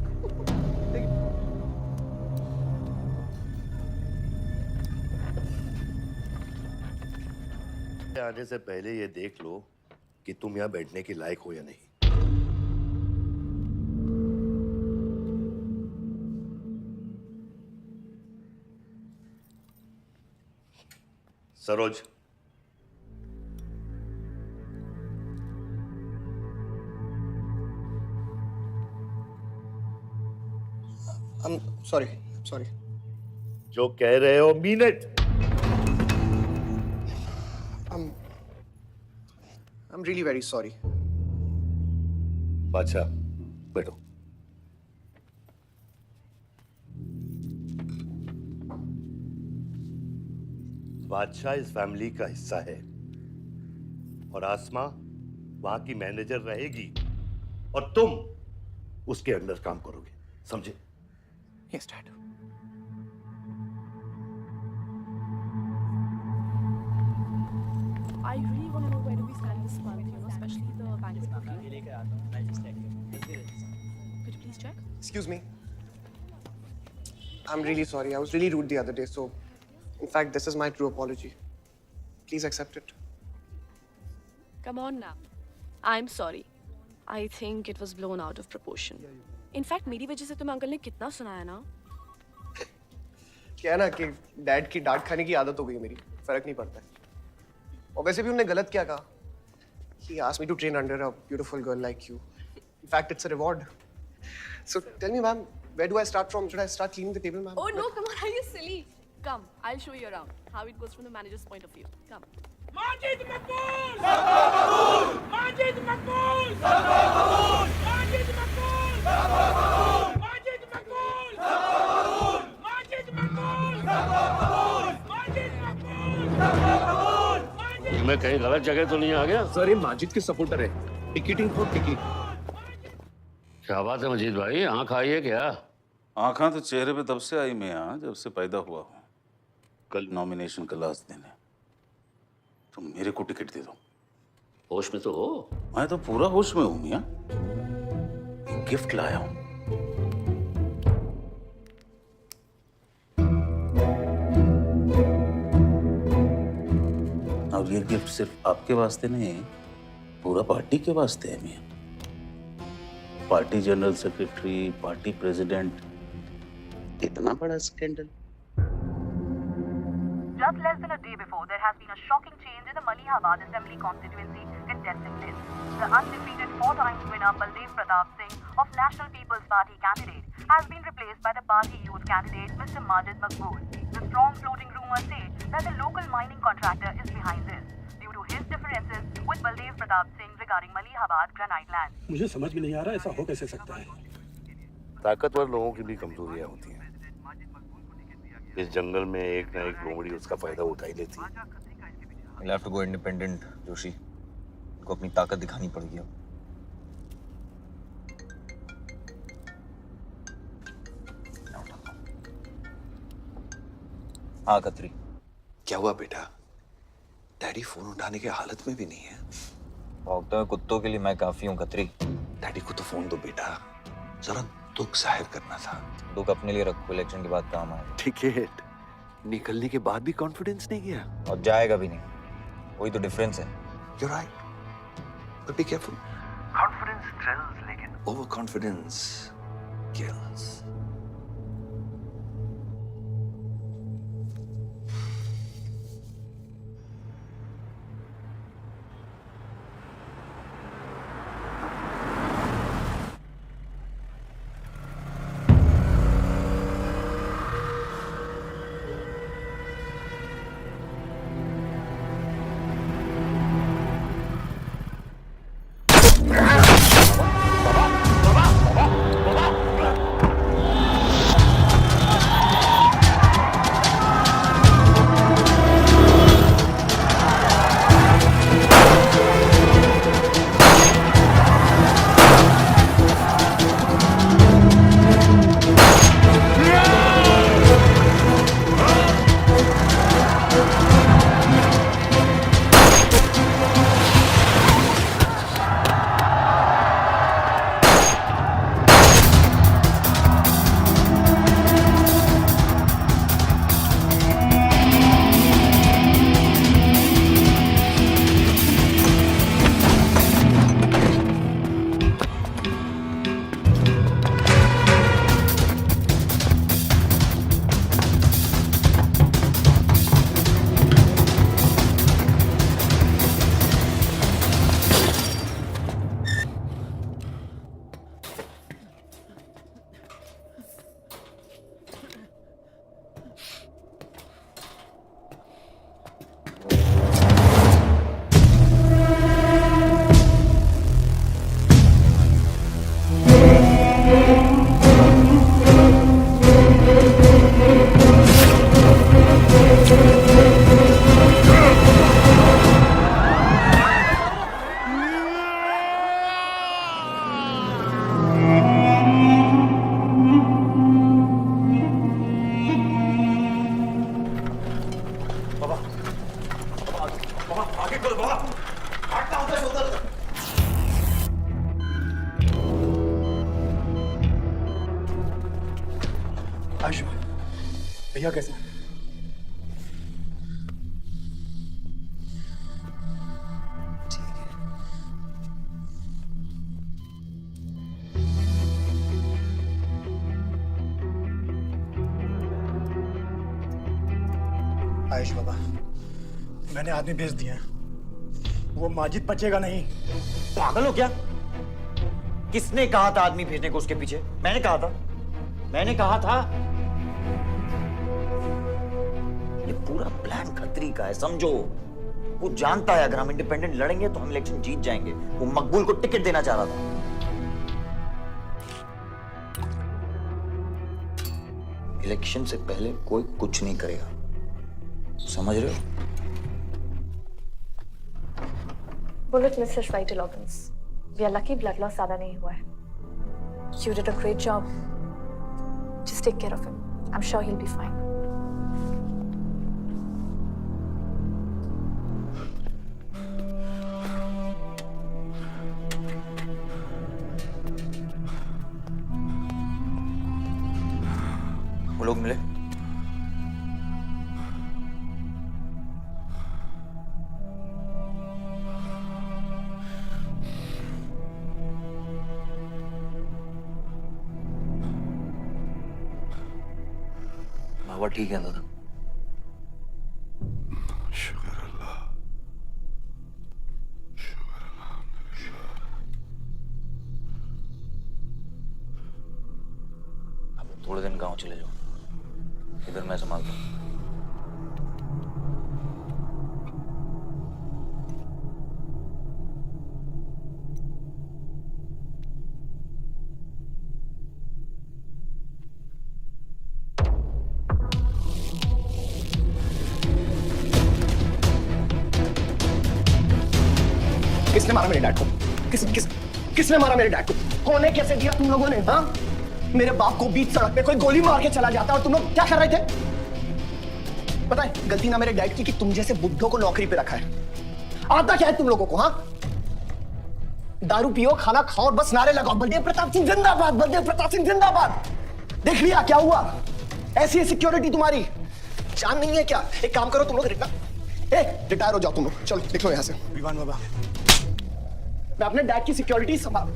आने से पहले ये देख लो कि तुम यहाँ बैठने के लायक हो या नहीं। Saroj, I'm sorry. जो कह रहे हो mean it. I'm really very sorry. बादशाह, बैठो। बादशाह इस फैमिली का हिस्सा है और आसमा वहां की मैनेजर रहेगी और तुम उसके अंडर काम करोगे, समझे? Yes, Dad. I really want to know where do we stand this month, you know, especially the banquet booking. Could you please check? Excuse me. I'm really sorry. I was really rude the other day, so in fact, this is my true apology. Please accept it. Come on now. I'm sorry. I think it was blown out of proportion. In fact, मेरी वजह से तुम्हें अंकल ने कितना सुनाया ना? क्या है ना कि डैड की डांट खाने की आदत हो गई है मेरी, फर्क नहीं पड़ता है। और वैसे भी उन्होंने गलत क्या कहा? He asked me to train under a beautiful girl like you. In fact, it's a reward. So tell me, ma'am, where do I start from? Should I start cleaning the table, ma'am? Oh no, come on, are you silly? Come, I'll show you around how it goes from the manager's point of view. Come. Majid Maqbool! Zindabad! Majid Maqbool! Zindabad! Majid Maqbool! Zindabad! Majid Maqbool! Zindabad! Majid Maqbool! Zindabad! Majid Maqbool! Zindabad! मैं कहीं गलत जगह तो नहीं आ गया? सर ये माजिद के सपोर्टर है, टिकटिंग फॉर टिकट। क्या बात है मजीद भाई, आँख आई है क्या? आँखा तो चेहरे पे तब से आई मैं यहाँ जब से पैदा हुआ हूँ। कल नॉमिनेशन का लास्ट दिन है, तो मेरे को टिकट दे दो। होश में तो हो? मैं तो पूरा होश में हूँ मियाँ। एक गिफ्ट लाया हूँ। और ये गिफ्ट सिर्फ आपके वास्ते नहीं है, पूरा पार्टी के वास्ते है मियाँ। Party general secretary, party president, इतना बड़ा scandal. Just less than a day before, there has been a shocking change in the Malihabad Assembly constituency contestant list. The undefeated 4-time winner Baldev Pratap Singh of National People's Party candidate has been replaced by the party youth candidate Mr. Majid Maqbool. The strong floating rumors say that the local mining contractor is behind this due to his differences with Baldev Pratap Singh regarding Malihabad granite land. मुझे समझ में नहीं आ रहा ऐसा हो कैसे सकता है। ताकतवर लोगों की भी कमजोरियां होती हैं। इस जंगल में एक ना एक लोमड़ी उसका फायदा उठा ही लेती है। You'll have to go independent, Joshi. उनको अपनी ताकत दिखानी पड़ेगी अब। हाँ कतरी। क्या हुआ बेटा? डैडी फोन उठाने की हालत में भी नहीं है। भौंकते हुए कुत्तों के लिए मैं काफी हूँ कतरी। डैडी को तो फोन दो बेटा, जरा दुख जाहिर करना था। दुख अपने लिए रखो, इलेक्शन के बाद काम आएगा। टिकट निकलने के बाद भी कॉन्फिडेंस नहीं गया और जाएगा भी नहीं, वही तो डिफरेंस है। You're right, but be careful. Confidence thrills, लेकिन overconfidence kills. आगे करो बाबा। हटना उधर से उधर। आयुष भैया कैसे? आयुष बाबा, मैंने आदमी भेज दिए हैं। वो माजिद बचेगा नहीं। पागल हो क्या? किसने कहा था आदमी भेजने को उसके पीछे? मैंने कहा था। ये पूरा प्लान खतरी का है, समझो। वो जानता है अगर हम इंडिपेंडेंट लड़ेंगे तो हम इलेक्शन जीत जाएंगे। वो मकबूल को टिकट देना चाह रहा था। इलेक्शन से पहले कोई कुछ नहीं करेगा, समझ रहे हो? Bullet missed his vital organs. We are lucky blood loss ज़्यादा नहीं हुआ है. You did a great job. Just take care of him. I'm sure he'll be fine. वो लोग मिले? बाबा ठीक है दादा? शुक्र अल्लाह, अब थोड़े दिन गांव चले जाओ, इधर मैं संभालता हूँ। किसने मारा मेरे डैड को? किसने मारा मेरे डैड को? कौन है? कैसे दिया तुम लोगों ने? हाँ, मेरे बाप को बीच सड़क पे कोई गोली मार के चला जाता और तुम लोग क्या कर रहे थे? पता है गलती ना मेरे डैड की कि तुम जैसे बुड्ढों को नौकरी पे रखा है। आता क्या है तुम लोगों को? हाँ, दारू पियो, खाना खाओ और बस नारे लगाओ, बलदेव प्रताप सिंह जिंदाबाद, बलदेव प्रताप सिंह जिंदाबाद। देख लिया क्या हुआ? ऐसी है सिक्योरिटी तुम्हारी, जान नहीं है क्या? एक काम करो तुम लोग, रिटायर हो जाओ तुम लोग, चलो निकलो यहाँ से। विवान बाबा, मैं अपने डैड की सिक्योरिटी संभाल।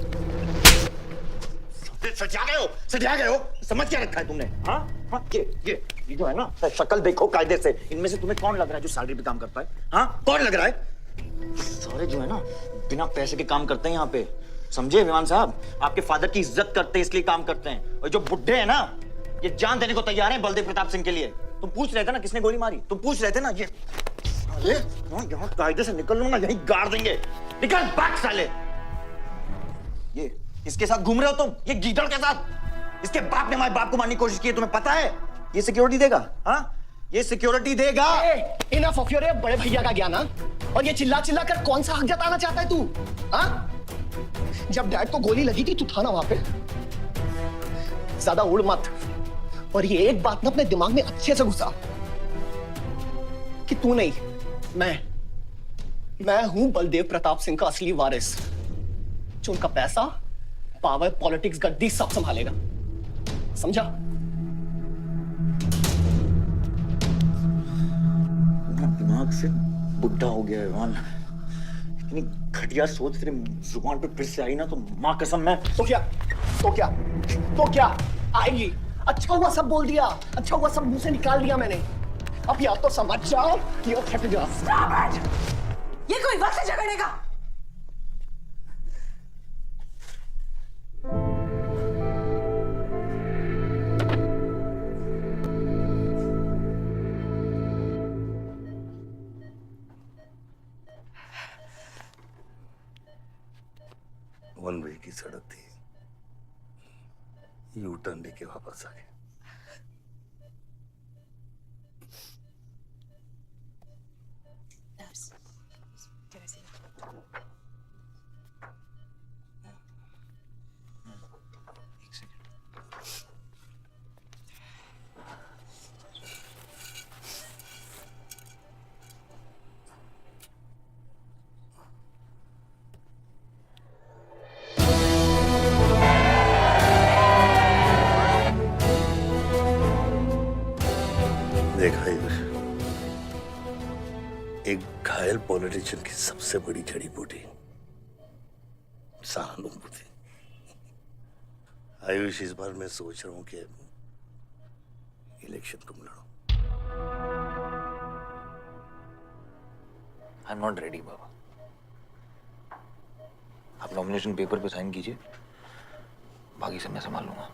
सजा गए हो, समझ क्या रखा है तुमने? हाँ हाँ, ये जो है ना, शक्ल देखो कायदे से। इनमें से तुम्हें कौन लग रहा है जो सैलरी पे काम करता है? हाँ, कौन लग रहा है? सारे जो है ना बिना पैसे के काम करते हैं यहाँ पे, समझे विमान साहब? आपके फादर की इज्जत करते हैं इसलिए काम करते हैं। और जो बुड्ढे हैं ना, ये जान देने को तैयार हैं बलदेव प्रताप सिंह के लिए। तुम पूछ रहे थे ना किसने गोली मारी? तुम पूछ रहे थे ना? ये अरे यहाँ कायदे से निकल लो ना, यहीं गाड़ देंगे। निकल बैक साले। ये इसके साथ घूम रहे हो तुम, ये गीदड़ के साथ। इसके बाप ने हमारे बाप को मारने की कोशिश की है, तुम्हें पता है? ये सिक्योरिटी देगा? हाँ, ये सिक्योरिटी देगा। इनफ ऑफ योर बड़े भैया का ज्ञान। और ये चिल्ला चिल्ला कर कौन सा हक जताना चाहता है तू? हाँ, जब डैड को गोली लगी थी तू था ना वहां पे? ज्यादा उड़ मत। और ये एक बात ना अपने दिमाग में अच्छे से घुसा कि तू नहीं, मैं हूं बलदेव प्रताप सिंह का असली वारिस, जो उनका पैसा, पावर, पॉलिटिक्स, गद्दी सब संभालेगा। समझा? दिमाग से बुढ़ा हो गया है वन। इतनी घटिया सोच तेरे जुबान पे फिर से आई ना तो माँ कसम मैं। तो क्या आएगी? अच्छा हुआ सब बोल दिया, अच्छा हुआ सब मुंह से निकाल दिया मैंने। अब या तो समझ जाओ या फट जाओ। ये कोई वक्त है झगड़ने का? वन वे की सड़क थी, यू टर्न लेके वापस आ गए। पॉलिटिशियन की सबसे बड़ी जड़ी बूटी सहानुभूति। आयुष, इस बार मैं सोच रहा हूं कि इलेक्शन तुम लड़ो। आई एम नॉट रेडी बाबा। आप नॉमिनेशन पेपर पे साइन कीजिए, बाकी सब मैं संभाल लूंगा।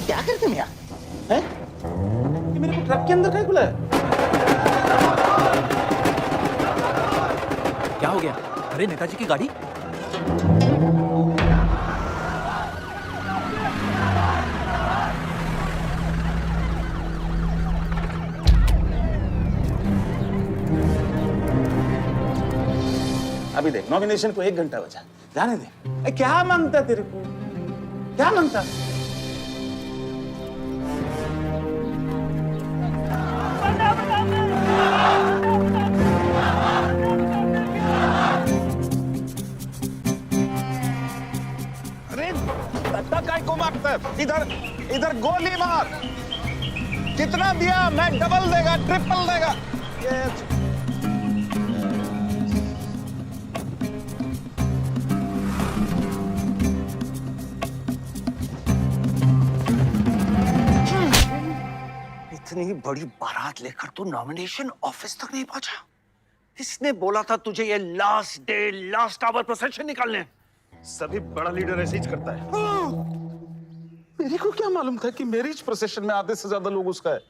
क्या करते तुम यहाँ? हैं? ये मेरे को ट्रक के अंदर क्या बुलाया? क्या हो गया? अरे नेताजी की गाड़ी। अभी देख, नॉमिनेशन को 1 घंटा बचा, जाने दे। अरे क्या मांगता तेरे को? क्या मांगता? अरे धक्का काय को मारता है? इधर इधर गोली मार। कितना दिया? मैं डबल देगा, ट्रिपल देगा। ये इतनी बड़ी बारात लेकर तू नॉमिनेशन ऑफिस तक नहीं पहुंचा। इसने बोला था तुझे ये last day last hour procession निकालने। सभी बड़ा लीडर ऐसे ही करता है। मेरे को क्या मालूम था कि मैरिज प्रोसेशन में आधे से ज्यादा लोग उसका है।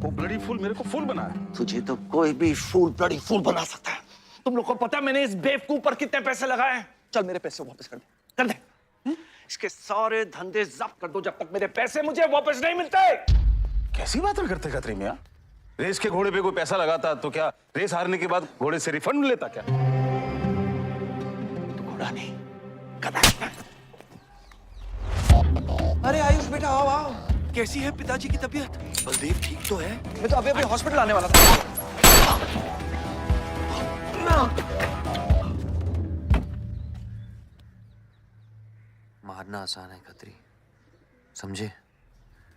वो ब्लडी फूल मेरे को फूल बना है। तुझे तो कोई भी फूल ब्लडी फूल बना सकता है। तुम लोग को पता है मैंने इस बेवकूफ पर कितने पैसे लगाए? चल मेरे पैसे वापस कर दे, कर दे। इसके सारे धंधे जब्त कर दो जब तक मेरे पैसे मुझे वापस नहीं मिलते। कैसी बातें करते खतरी मियां? रेस के घोड़े पे कोई पैसा लगाता तो क्या रेस हारने के बाद घोड़े से रिफंड लेता क्या? तो घोड़ा नहीं, गधा। अरे आयुष बेटा, आओ आओ। कैसी है पिताजी की तबीयत? बलदेव ठीक तो है? मैं तो अभी हॉस्पिटल आने वाला था। मारना आसान है खतरी, समझे?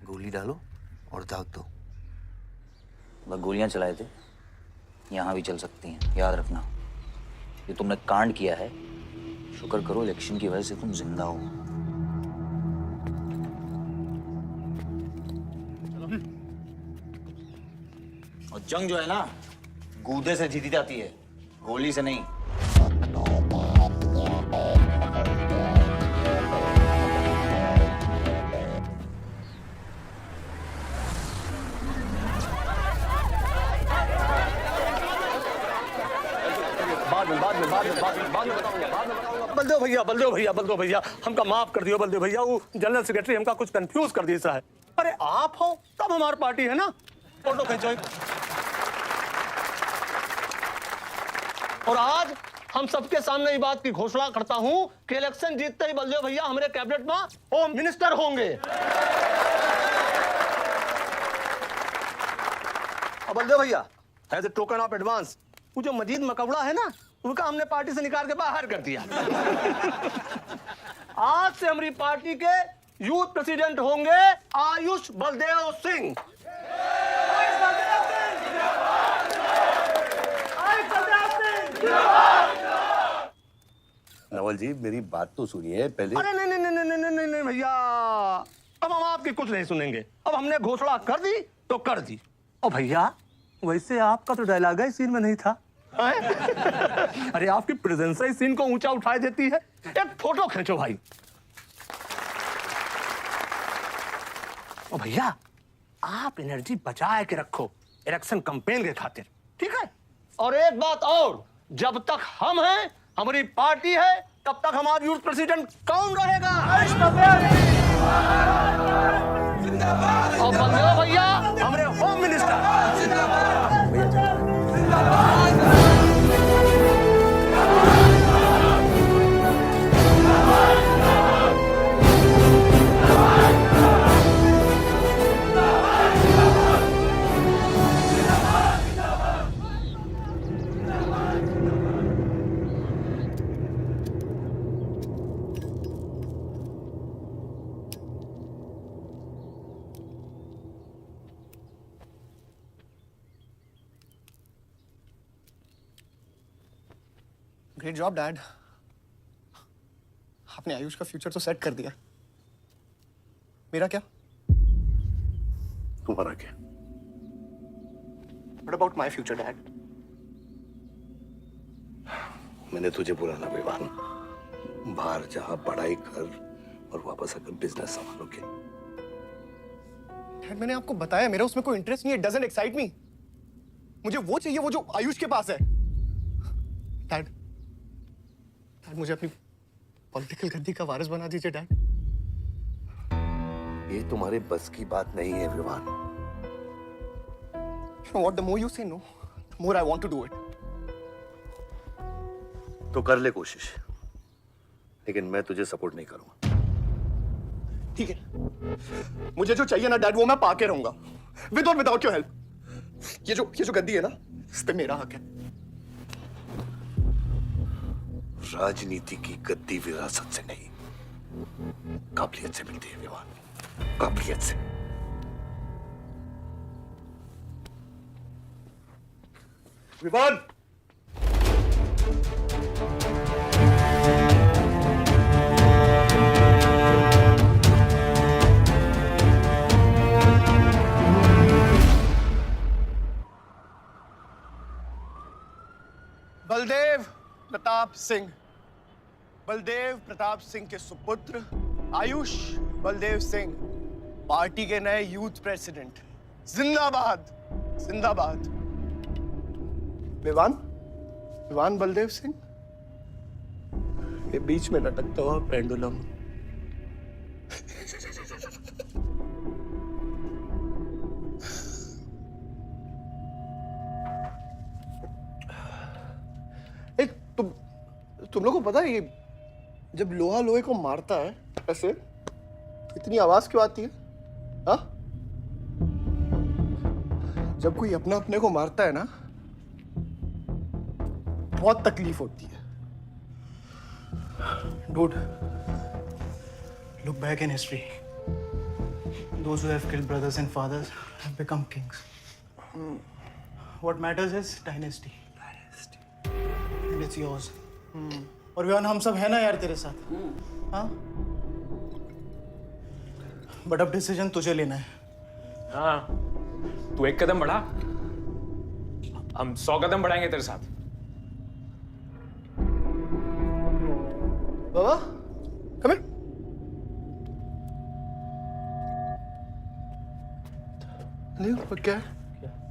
गोली डालो और दाग दो। वह गोलियां चलाए थे, यहां भी चल सकती हैं, याद रखना। ये तुमने कांड किया है, शुक्र करो इलेक्शन की वजह से तुम जिंदा हो। और जंग जो है ना, गूदे से जीती जाती है, गोली से नहीं। बलदेव भैया हमका माफ कर दियो। बलदेव भैया, वो जनरल सेक्रेटरी हमका कुछ कंफ्यूज कर दिया है। अरे आप हो तब हमारी पार्टी है ना। फोटो खींचो। और आज हम सबके सामने ये बात की घोषणा करता हूं कि इलेक्शन जीतते ही बलदेव भैया हमारे कैबिनेट में होम मिनिस्टर होंगे। और बलदेव भैया, as a token of advance, वो जो मजीद मकबड़ा है ना, उनका हमने पार्टी से निकाल के बाहर कर दिया। आज से हमारी पार्टी के यूथ प्रेसिडेंट होंगे आयुष बलदेव सिंह। नवल जी, मेरी बात तो सुनिए पहले। अरे नहीं भैया, अब हम आपकी कुछ नहीं सुनेंगे। अब हमने घोषणा कर दी तो कर दी। और भैया, वैसे आपका तो डायलॉग ही सीन में नहीं था। अरे आपकी प्रेजेंस ही सीन को ऊंचा उठाई देती है। एक फोटो खींचो भाई। और भैया, आप एनर्जी बचाए के रखो इलेक्शन कैंपेन के खातिर, ठीक है? और एक बात और, जब तक हम हैं, हमारी पार्टी है, तब तक हमारा यूथ प्रेसिडेंट कौन रहेगा? और बंदे भैया हमारे home minister. Great job dad. आपने आयुष का फ्यूचर तो सेट कर दिया, मेरा क्या? तुम्हारा क्या? What about my future, Dad? मैंने तुझे बोला ना विवान, बाहर जहां पढ़ाई कर और वापस आकर बिजनेस संभालोगे। डैड मैंने आपको बताया मेरा उसमें कोई इंटरेस्ट नहीं है। Doesn't excite me. मुझे वो चाहिए वो जो आयुष के पास है। डैड मुझे अपनी पॉलिटिकल गद्दी का वारिस बना दीजिए डैड। ये तुम्हारे बस की बात नहीं है Vivaan. What the more you say no, the more I want to do it. तो कर ले कोशिश, लेकिन मैं तुझे सपोर्ट नहीं करूंगा। ठीक है, मुझे जो चाहिए ना डैड वो मैं पाके रहूंगा, विद और विदाउट योर हेल्प। ये जो गद्दी है ना, इस पे मेरा हक है। राजनीति की गद्दी विरासत से नहीं, काबिलियत से मिलती है विवान, काबिलियत से। विवान, बलदेव प्रताप सिंह, बलदेव प्रताप सिंह के सुपुत्र आयुष बलदेव सिंह पार्टी के नए यूथ प्रेसिडेंट। जिंदाबाद जिंदाबाद। विवान बलदेव सिंह, ये बीच में लटकता हुआ पेंडुलम। तुम लोगों को पता है ये जब लोहा लोहे को मारता है ऐसे इतनी आवाज क्यों आती है? हाँ? जब कोई अपना अपने को मारता है ना बहुत तकलीफ होती है। Dude, look back in history. Those who have killed brothers and fathers have become kings. What matters is dynasty. And it's yours. और विवान हम सब है ना यार तेरे साथ। हाँ? बट अब डिसीजन तुझे लेना है। हाँ, तू एक कदम बढ़ा, हम 100 कदम बढ़ाएंगे तेरे साथ। बाबा, come here. नहीं पर क्या?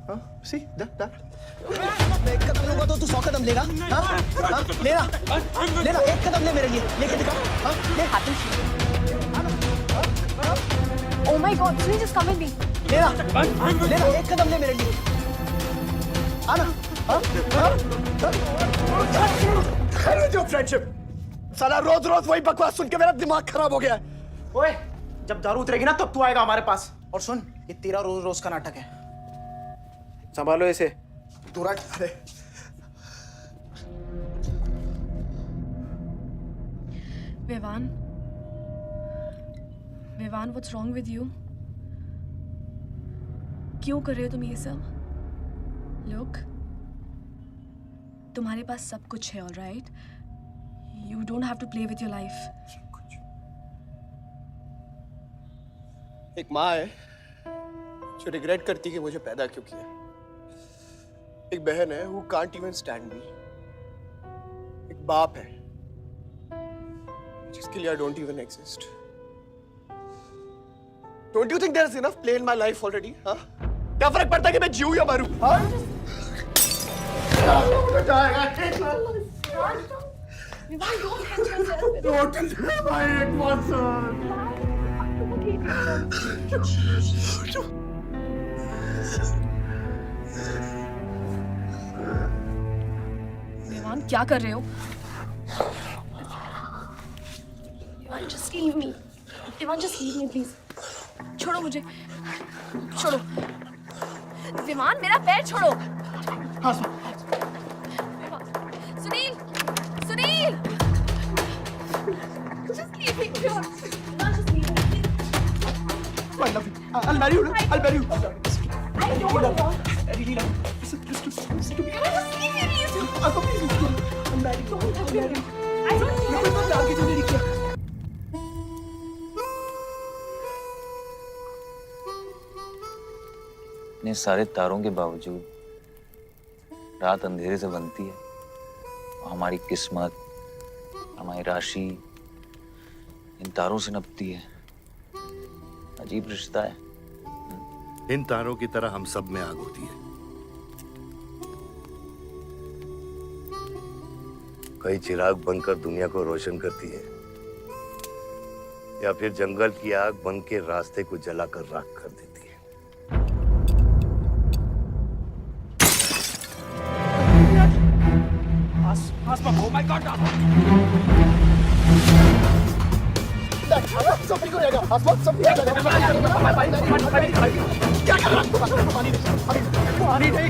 हाँ, see that. मैं एक कदम लूँगा तो तू 100 कदम लेगा? हाँ? हाँ? लेना, एक कदम ले मेरे लिए, लेके दिखा। हाँ? ले हाथों से। Oh my God, Sunny, just come with me. लेना, एक कदम ले मेरे लिए। आना, हाँ? जो फ्रेंडशिप, साला रोज वही बकवास सुन के मेरा दिमाग खराब हो गया है। ओए, जब दारू उतरेगी ना तब तू आएगा हमारे पास। और सुन, ये तेरा रोज का नाटक है। संभालो इसे। दूर हट। अरे Vivaan, what's wrong with you? क्यों कर रहे हो तुम ये सब? Look, तुम्हारे पास सब कुछ है, all right? You don't have to play with your life. एक माँ है जो रिग्रेट करती कि मुझे पैदा क्यों किया। एक बहन है who can't even stand me. एक बाप है जिसके लिए I don't even exist. Don't you think there's enough play in my life already? हाँ? क्या फर्क पड़ता है कि मैं जीऊँ या मरूँ? हाँ? Vivaan, don't hurt yourself. Total भाई एक बार सर। विवान, क्या कर रहे हो? Vivaan, just leave me. Vivaan, just leave me, please. छोड़ो मुझे, छोड़ो। विमान, मेरा पैर छोड़ो। Sunil, Sunil, just leave me. विमान, just leave me. I love you. I'll marry you. I'll marry you. I don't want. I really love you. Listen to me. Vivan, just leave me, please. Please listen. I'm married. Don't marry me. I don't care. मैं तो आगे चलने नहीं किया। इतने सारे तारों के बावजूद रात अंधेरे से बनती है और हमारी किस्मत, हमारी राशि इन तारों से नपती है। अजीब रिश्ता है। इन तारों की तरह हम सब में आग होती है। कई चिराग बनकर दुनिया को रोशन करती है, या फिर जंगल की आग बन के रास्ते को जलाकर राख कर देती है। Oh my God! सब ठीक हो जाएगा। आसमान सब ठीक हो जाएगा। क्या कर रहा है? पानी नहीं,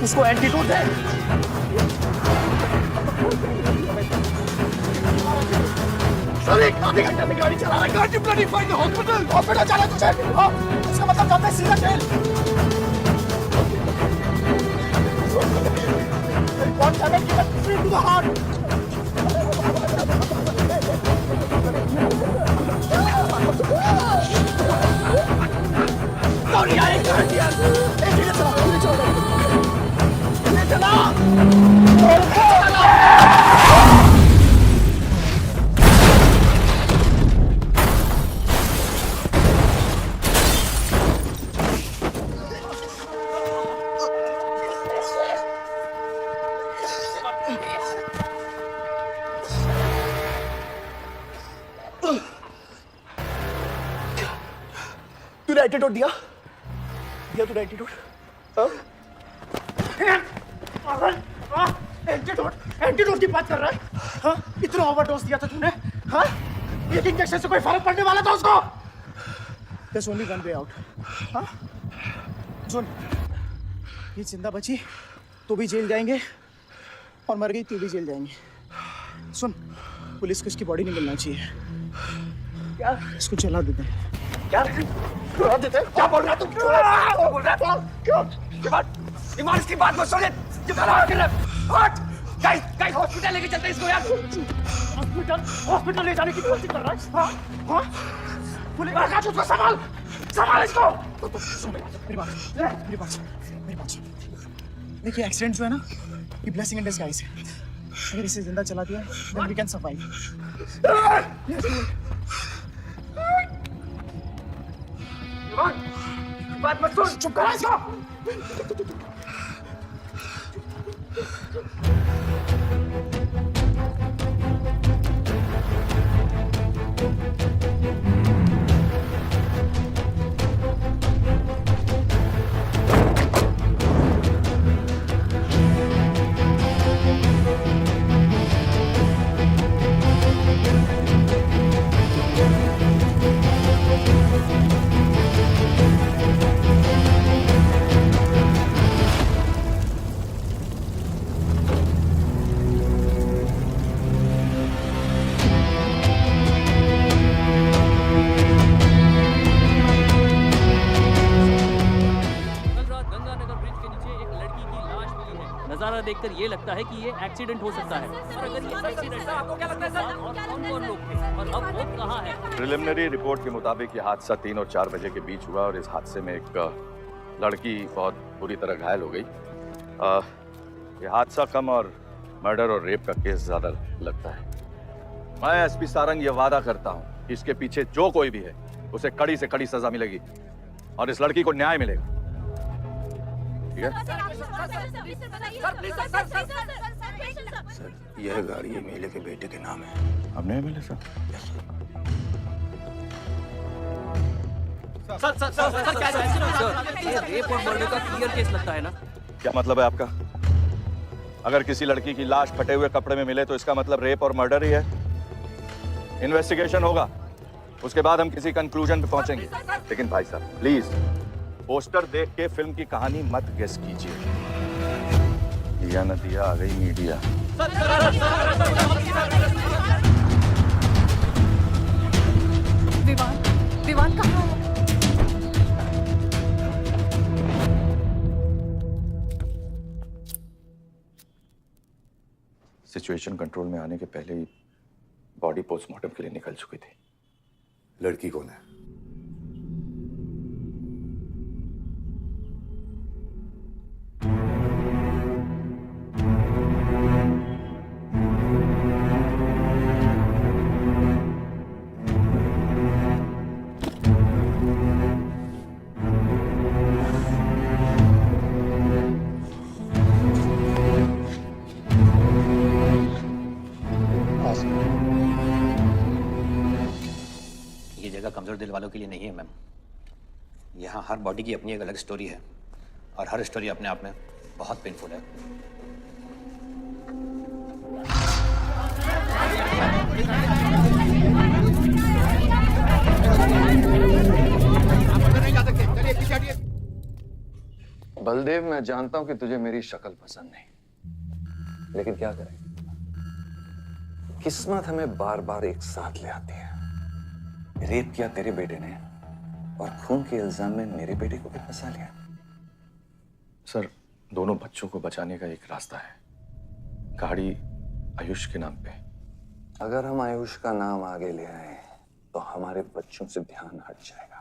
उसको एंटीडोट है। सर, एक आधे घंटे से गाड़ी चला रहा है। Can't you bloody find the hospital? Hospital जाना है तुझे? हाँ, उसका मतलब जाता है सीधा jail. What happened? Straight to the heart. Sorry, I can't hear. चला। तूने एंटीडोट दिया? तूने एंटीडोट? एंटीडोट की बात कर रहा है? हाँ? इतना ओवरडोज दिया था तूने? हाँ? एक इंजेक्शन से कोई फर्क पड़ने वाला था उसको? There's only one way out. हाँ? सुन, ये जिंदा बची तो भी जेल जाएंगे और मर गई तो भी जेल जाएंगे। सुन, पुलिस को इसकी बॉडी नहीं मिलना चाहिए। क्या? इसको जला देते हैं। क्या? जला देते हैं? क्या बोल रहा है तू? क्या बोल रहा है तू? क्यों? ईमान, इसकी बात मत सुनिए। हट! गाइस, हॉस्पिटल लेके चलते हैं इसको यार। हॉस्पिटल ले जाने की कोशिश कर रहा है? हाँ? हाँ? पुलिस का उसको संभाल इसको। सुन मेरी बात सुन। देखिए, एक्सीडेंट जो है ना, ये ब्लेसिंग इन डिस्गाइज है। अगर इसे जिंदा चला दिया, then we can survive. बात मत सुन, चुप करा इसको। नजारा देखकर ये लगता है कि ये एक्सीडेंट हो सकता है। और अगर ये एक्सीडेंट है, आपको क्या लगता है सर? और कौन लोग थे और अब वो कहाँ है? प्रिलिमिनरी रिपोर्ट के मुताबिक ये हादसा 3 और 4 बजे के बीच हुआ और इस हादसे में एक लड़की बहुत बुरी तरह घायल हो गई। ये हादसा कम और मर्डर और रेप का केस ज्यादा लगता है। मैं एसपी सारंग ये वादा करता हूँ कि इसके पीछे जो कोई भी है उसे कड़ी से कड़ी सजा मिलेगी और इस लड़की को न्याय मिलेगा। ठीक है? सर यह गाड़ी एमएलए के बेटे के नाम है। आपने एमएलए साहब? सर क्या ये रेप और मर्डर का क्लियर केस लगता है ना? क्या मतलब है आपका? अगर किसी लड़की की लाश फटे हुए कपड़े में मिले तो इसका मतलब रेप और मर्डर ही है। इन्वेस्टिगेशन होगा, उसके बाद हम किसी कंक्लूजन पे पहुंचेंगे। लेकिन भाई साहब प्लीज पोस्टर देख के फिल्म की कहानी मत गेस कीजिए। दिया न दिया आ गई मीडिया। विवान कहाँ है? सिचुएशन कंट्रोल में आने के पहले ही बॉडी पोस्टमार्टम के लिए निकल चुकी थी। लड़की कौन है? ये जगह कमजोर दिल वालों के लिए नहीं है मैम। यहाँ हर बॉडी की अपनी एक अलग स्टोरी है और हर स्टोरी अपने आप में बहुत पेनफुल है। बलदेव, मैं जानता हूं कि तुझे मेरी शक्ल पसंद नहीं, लेकिन क्या करें, किस्मत हमें बार बार एक साथ ले आती है। रेप किया तेरे बेटे ने और खून के इल्जाम में मेरे बेटे को भी फंसा लिया। सर दोनों बच्चों को बचाने का एक रास्ता है, गाड़ी आयुष के नाम पे। अगर हम आयुष का नाम आगे ले आए तो हमारे बच्चों से ध्यान हट जाएगा।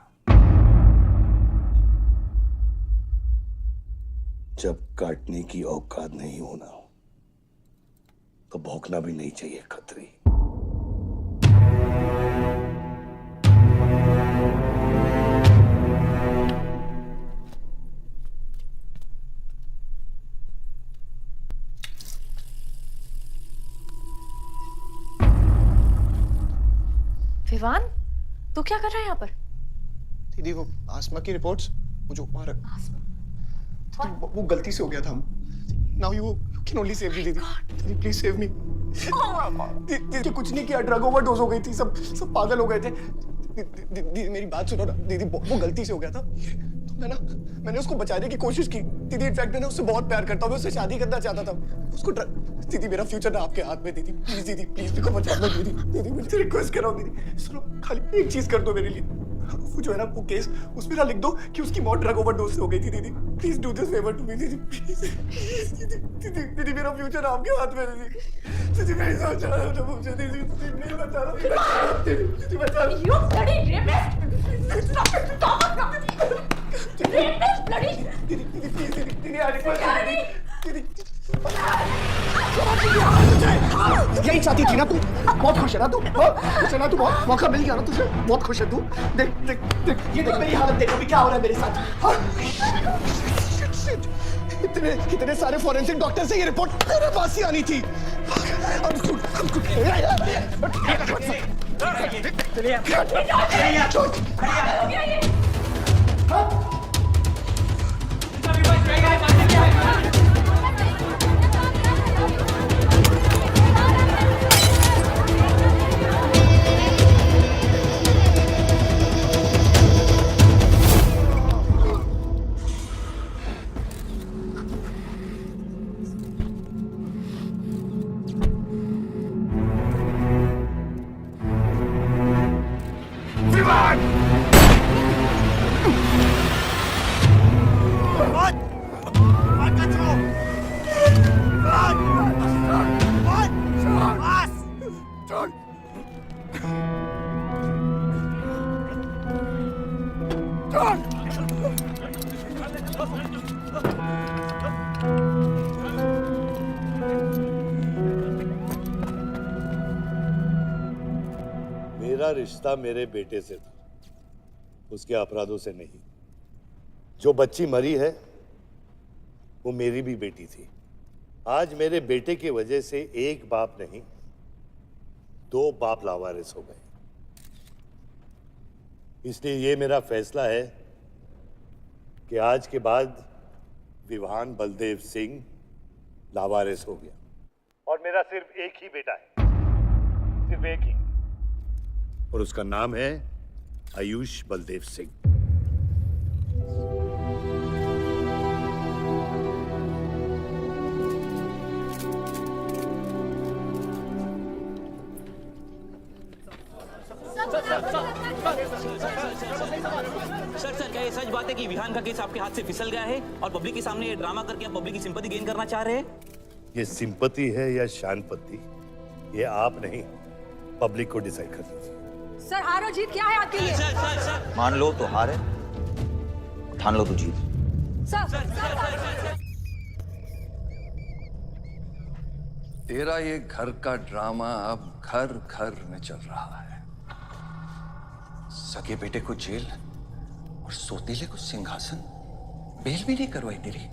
जब काटने की औकात नहीं होना तो भौंकना भी नहीं चाहिए खतरी। विवान, तू क्या कर रहा है यहाँ पर? दीदी वो आसमा की रिपोर्ट्स, वो जो मारा, वो गलती से हो गया था। Now you can only save me दीदी। दीदी प्लीज सेव मी। दीदी कुछ नहीं किया, ड्रग ओवरडोज हो गई थी, सब पागल हो गए थे। दीदी मेरी बात सुनो ना दीदी, वो गलती से हो गया था। तो मैंने उसको बचाने की कोशिश की दीदी। इनफैक्ट मैंने उससे बहुत प्यार करता हूँ, मैं उससे शादी करना चाहता था। उसको दीदी मेरा फ्यूचर ना आपके हाथ में दीदी, प्लीज दीदी प्लीज देखो बचा लो दीदी। दीदी मुझे रिक्वेस्ट कर रहा हूँ दीदी, सुनो खाली एक चीज कर दो मेरे लिए। वो जो है ना वो केस उसमें ना लिख दो कि उसकी मौत ड्रग ओवरडोज से हो गई थी। दीदी please do this favour to me दीदी, प्लीज दीदी मेरा फ्यूचर आपके हाथ में दीदी। दीदी मैं सोच रहा हूँ मुझे दीदी प्लीज बचा लो दीदी बचा लो। You bloody rapist! Stop it! Stop it! Rapist! Bloody! दीदी प्लीज दीदी आ दीदी यही चाहती थी ना तू? बहुत खुश है ना तू? खुश है ना तू? बहुत मौका मिल गया ना तुझे? बहुत खुश है तू? देख देख देख ये देख मेरी हालत देख अभी क्या हो रहा है मेरे साथ। इतने सारे फॉरेंसिक डॉक्टर से ये रिपोर्ट मेरे पास ही आनी थी। मेरा रिश्ता मेरे बेटे से था, उसके अपराधों से नहीं। जो बच्ची मरी है वो मेरी भी बेटी थी, आज मेरे बेटे की वजह से एक बाप नहीं 2 बाप लावारिस हो गए। इसलिए ये मेरा फैसला है कि आज के बाद विवान बलदेव सिंह लावारिस हो गया और मेरा सिर्फ एक ही बेटा है, सिर्फ एक ही, और उसका नाम है आयुष बलदेव सिंह। सर क्या ये सच बात है कि विहान का केस आपके हाथ से फिसल गया है और पब्लिक के सामने ये ड्रामा करके आप पब्लिक की सिंपैथी गेन करना चाह रहे हैं? ये सिंपैथी है या शानपत्ती, ये आप नहीं पब्लिक को डिसाइड कर दीजिए। सर हार और जीत क्या है आपके लिए? मान लो तो हार है, ठान लो तो जीत। तेरा ये घर का ड्रामा अब घर घर में चल रहा है। सगे बेटे को जेल और सोतीले को सिंहासन, बेल भी नहीं करवाई तेरी।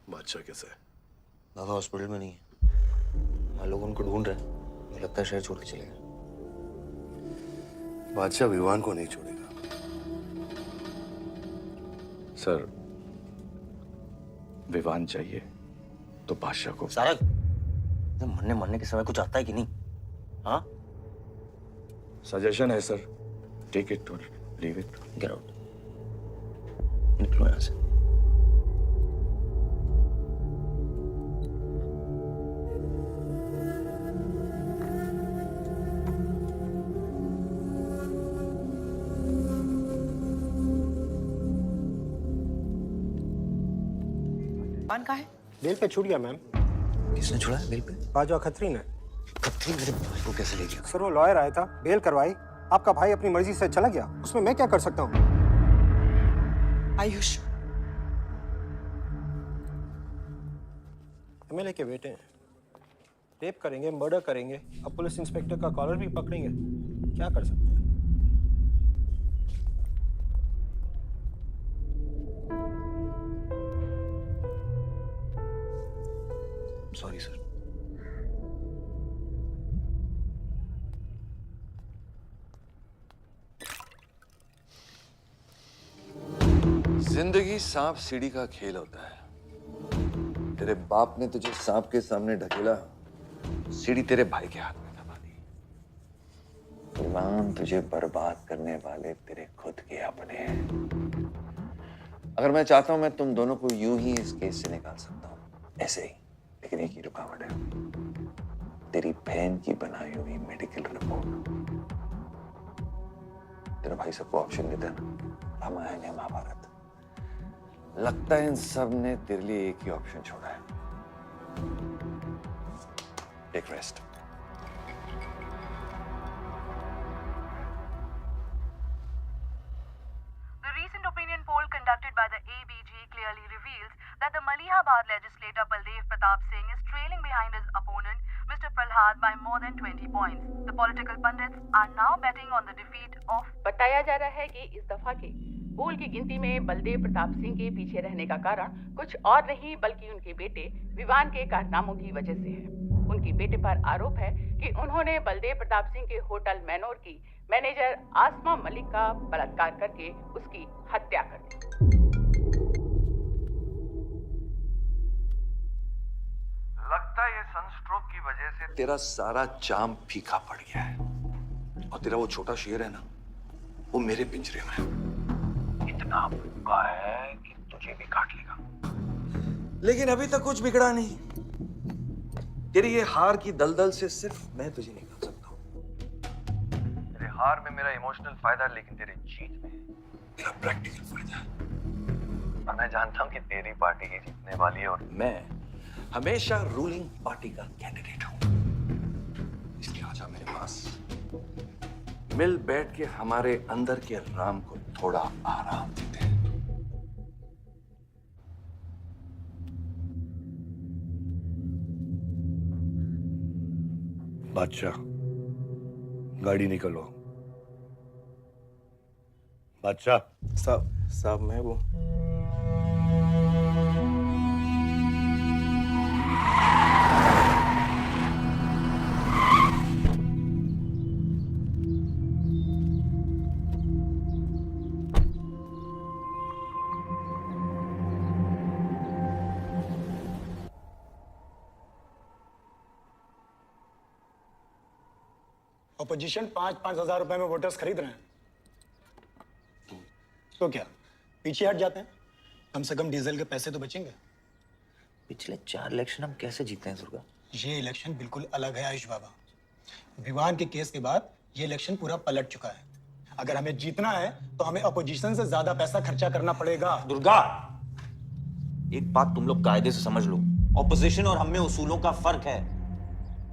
बादशाह कैसा है? बाबा हॉस्पिटल में नहीं है, हम लोग उनको ढूंढ रहे हैं। मुझे लगता है शहर छोड़ के चले गए। बादशाह विवान को नहीं छोड़ेगा। सर, विवान चाहिए तो बादशाह को। सारा मरने के समय कुछ आता है कि नहीं? हाँ, सजेशन है सर, टेक इट और लीव इट। गेट आउट, निकलो यहाँ से। विवान कहाँ है? बेल पे छूट गया मैम। किसने छुड़ा है बेल पे? बाजवा खत्री ने। खत्री मेरे भाई को कैसे ले गया? सर वो लॉयर आया था, बेल करवाई, आपका भाई अपनी मर्जी से चला गया, उसमें मैं क्या कर सकता हूँ? आयुष एमएलए के बेटे हैं, रेप करेंगे, मर्डर करेंगे, अब पुलिस इंस्पेक्टर का कॉलर भी पकड़ेंगे, क्या कर सकते हैं? Sorry sir. जिंदगी सांप सीढ़ी का खेल होता है। तेरे बाप ने तुझे सांप के सामने ढकेला, सीढ़ी तेरे भाई के हाथ में दबा दी। विवान, तुझे बर्बाद करने वाले तेरे खुद के अपने हैं। अगर मैं चाहता हूं, मैं तुम दोनों को यूं ही इस केस से निकाल सकता हूं, ऐसे ही, लेकिन एक ही रुकावट है, तेरी बहन की बनाई हुई मेडिकल रिपोर्ट। तेरा भाई सबको ऑप्शन देता है ना, रामायण या महाभारत। लगता है इन सब ने तेरे लिए एक ही ऑप्शन छोड़ा है, take rest. The recent opinion poll conducted by the ABG clearly reveals that the Malihabad legislator Baldev Pratap Singh is trailing behind his opponent, Mr. Prahlad, by more than 20 points. The political pundits are now betting on the defeat of. बताया जा रहा है कि इस दफा के पोल की गिनती में बलदेव प्रताप सिंह के पीछे रहने का कारण कुछ और नहीं बल्कि उनके बेटे विवान के कारनामों की वजह से है। उनके बेटे पर आरोप है कि उन्होंने बलदेव प्रताप सिंह के होटल मैनोर की मैनेजर आसमा मलिक का बलात्कार करके उसकी हत्या कर दी। लगता है ये सनस्ट्रोक की वजह से तेरा सारा जाम फीका पड़ गया है और तेरा वो छोटा शेर है ना, वो मेरे पिंजरे में है। इतना भूखा है कि तुझे भी काट लेगा। लेकिन अभी तक कुछ बिगड़ा नहीं। तेरी ये हार की दलदल से सिर्फ मैं तुझे निकाल सकता हूँ। तेरे हार में मेरा इमोशनल फायदा, लेकिन तेरे जीत में मेरा प्रैक्टिकल फायदा। और मैं जानता हूं कि तेरी पार्टी ही जीतने वाली है और मैं हमेशा रूलिंग पार्टी का कैंडिडेट हूं। इसलिए आजा मेरे पास, मिल बैठ के हमारे अंदर के राम को थोड़ा आराम देते हैं। बादशाह, गाड़ी निकलो। बादशाह साहब मैं वो अपोजिशन 5-5 हजार रुपए में वोटर्स खरीद रहे हैं, तो क्या पीछे हट जाते हैं? कम से कम डीजल के पैसे तो बचेंगे। पिछले 4 इलेक्शन हम कैसे जीते हैं दुर्गा? ये इलेक्शन बिल्कुल अलग है आयुष बाबा। विवान के केस के बाद ये इलेक्शन पूरा पलट चुका है। अगर हमें जीतना है तो हमें अपोजिशन से ज्यादा पैसा खर्चा करना पड़ेगा। दुर्गा, एक बात तुम लोग कायदे से समझ लो, ऑपोजिशन और हम में उसूलों का फर्क है।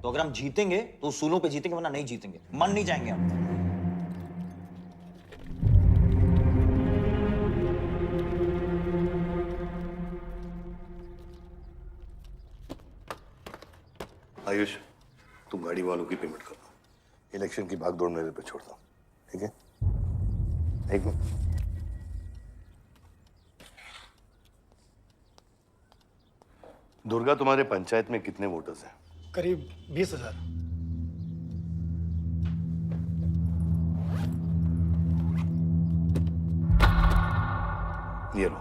तो अगर हम जीतेंगे तो उसूलों पे जीतेंगे, वरना नहीं जीतेंगे, मन नहीं जाएंगे हम। आयुष, तुम गाड़ी वालों की पेमेंट कर दो। इलेक्शन की भागदौड़ मेरे पे छोड़ दो, ठीक है? एक मिनट। दुर्गा, तुम्हारे पंचायत में कितने वोटर्स हैं? करीब 20,000। ये लो।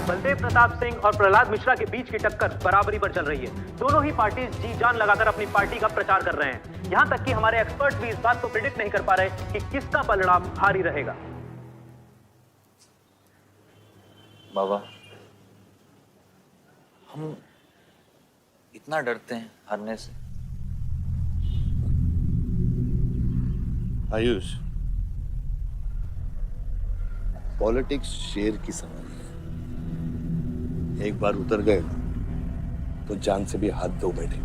बलदेव प्रताप सिंह और प्रहलाद मिश्रा के बीच की टक्कर बराबरी पर चल रही है। दोनों ही पार्टी जी जान लगाकर अपनी पार्टी का प्रचार कर रहे हैं। यहां तक कि हमारे एक्सपर्ट भी इस बात को प्रिडिक्ट नहीं कर पा रहे कि किसका परिणाम भारी रहेगा। बाबा, हम इतना डरते हैं हारने से। आयुष, पॉलिटिक्स शेर की सवारी है। एक बार उतर गए तो जान से भी हाथ धो बैठे।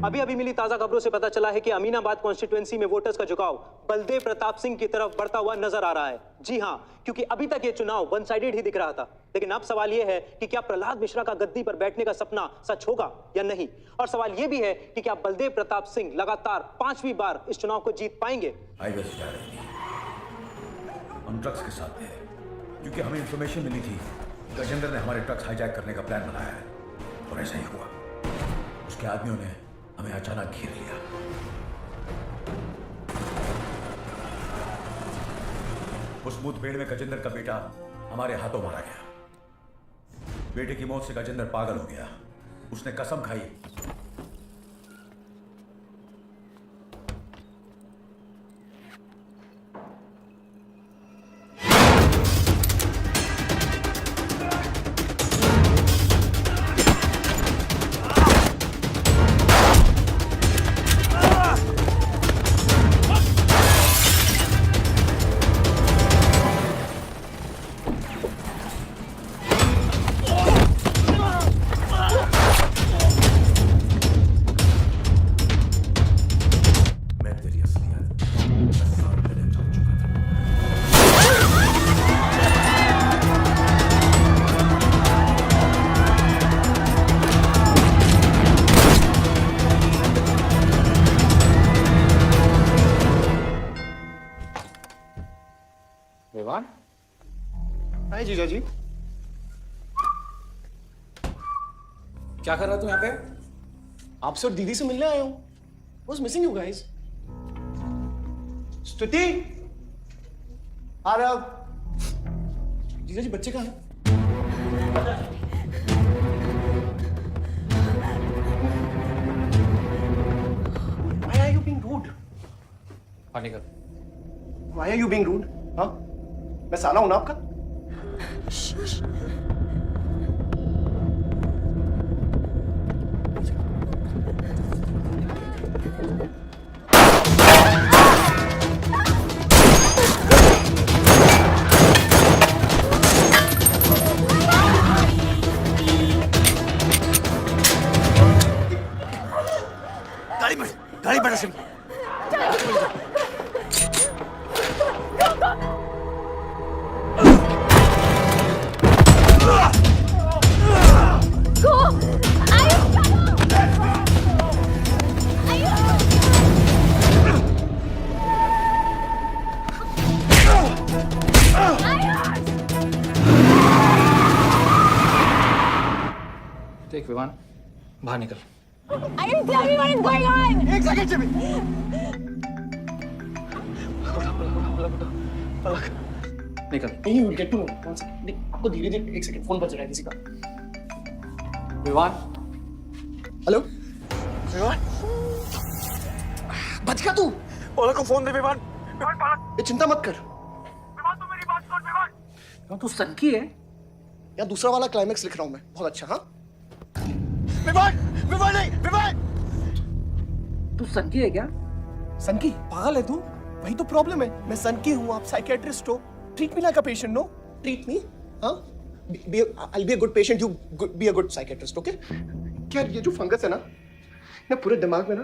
अभी अभी मिली ताजा खबरों से पता चला है कि अमीनाबाद कॉन्स्टिट्यूएंसी में वोटर्स का झुकाव बलदेव प्रताप सिंह की तरफ बढ़ता हुआ नजर आ रहा है। जी हां, क्योंकि अभी तक ये चुनाव वन साइडेड ही दिख रहा था। लेकिन अब सवाल ये है कि क्या प्रहलाद मिश्रा का गद्दी पर बैठने का सपना सच होगा या नहीं। और सवाल ये भी है कि क्या बलदेव प्रताप सिंह लगातार 5वीं बार इस चुनाव को जीत पाएंगे। हम ट्रक्स के साथ थे क्योंकि हमें इंफॉर्मेशन मिली थी गजेंद्र ने हमारे ट्रक्स हाईजैक करने का प्लान बनाया है, और ऐसा ही हुआ। उसके आदमियों ने हमें अचानक घेर लिया। उस मुठभेड़ में गजेंद्र का बेटा हमारे हाथों मारा गया। बेटे की मौत से गजेंद्र पागल हो गया। उसने कसम खाई विवान। हाय जीजा जी। क्या कर रहा तू यहाँ पे? आपसे और दीदी से मिलने आया हूँ। Was missing you guys. स्तुति, आ रहे आप? जीजा जी, बच्चे कहाँ हैं? Why are you being rude? पानी का। Why are you being rude? हाँ? मैं साला हूं ना आपका? विवान बाहर निकल। I can tell me what is going on. एक सेकंड जिमी। निकल। नहीं, you'll get to know. One second. आपको धीरे-धीरे एक सेकंड फोन बज रहा है किसी का। विवान। हेलो। विवान। बच गया तू। पलक को फोन दे विवान। विवान पलक। ये चिंता मत कर। विवान तू मेरी बात सुन विवान। विवान तू सनकी है? या दूसरा वाला क्लाइमेक्स लिख रहा हूँ मैं। बहुत अच्छा हाँ? विवान! विवान नहीं! विवान! तू सनकी है क्या? सनकी? पागल है तू? वही तो प्रॉब्लम है। मैं सनकी हूँ, आप साइकियाट्रिस्ट हो। Treat me like a patient, no? Treat me, हाँ? I'll be a good patient. You be a good psychiatrist, okay? क्या ये जो फंगस है ना पूरे दिमाग में ना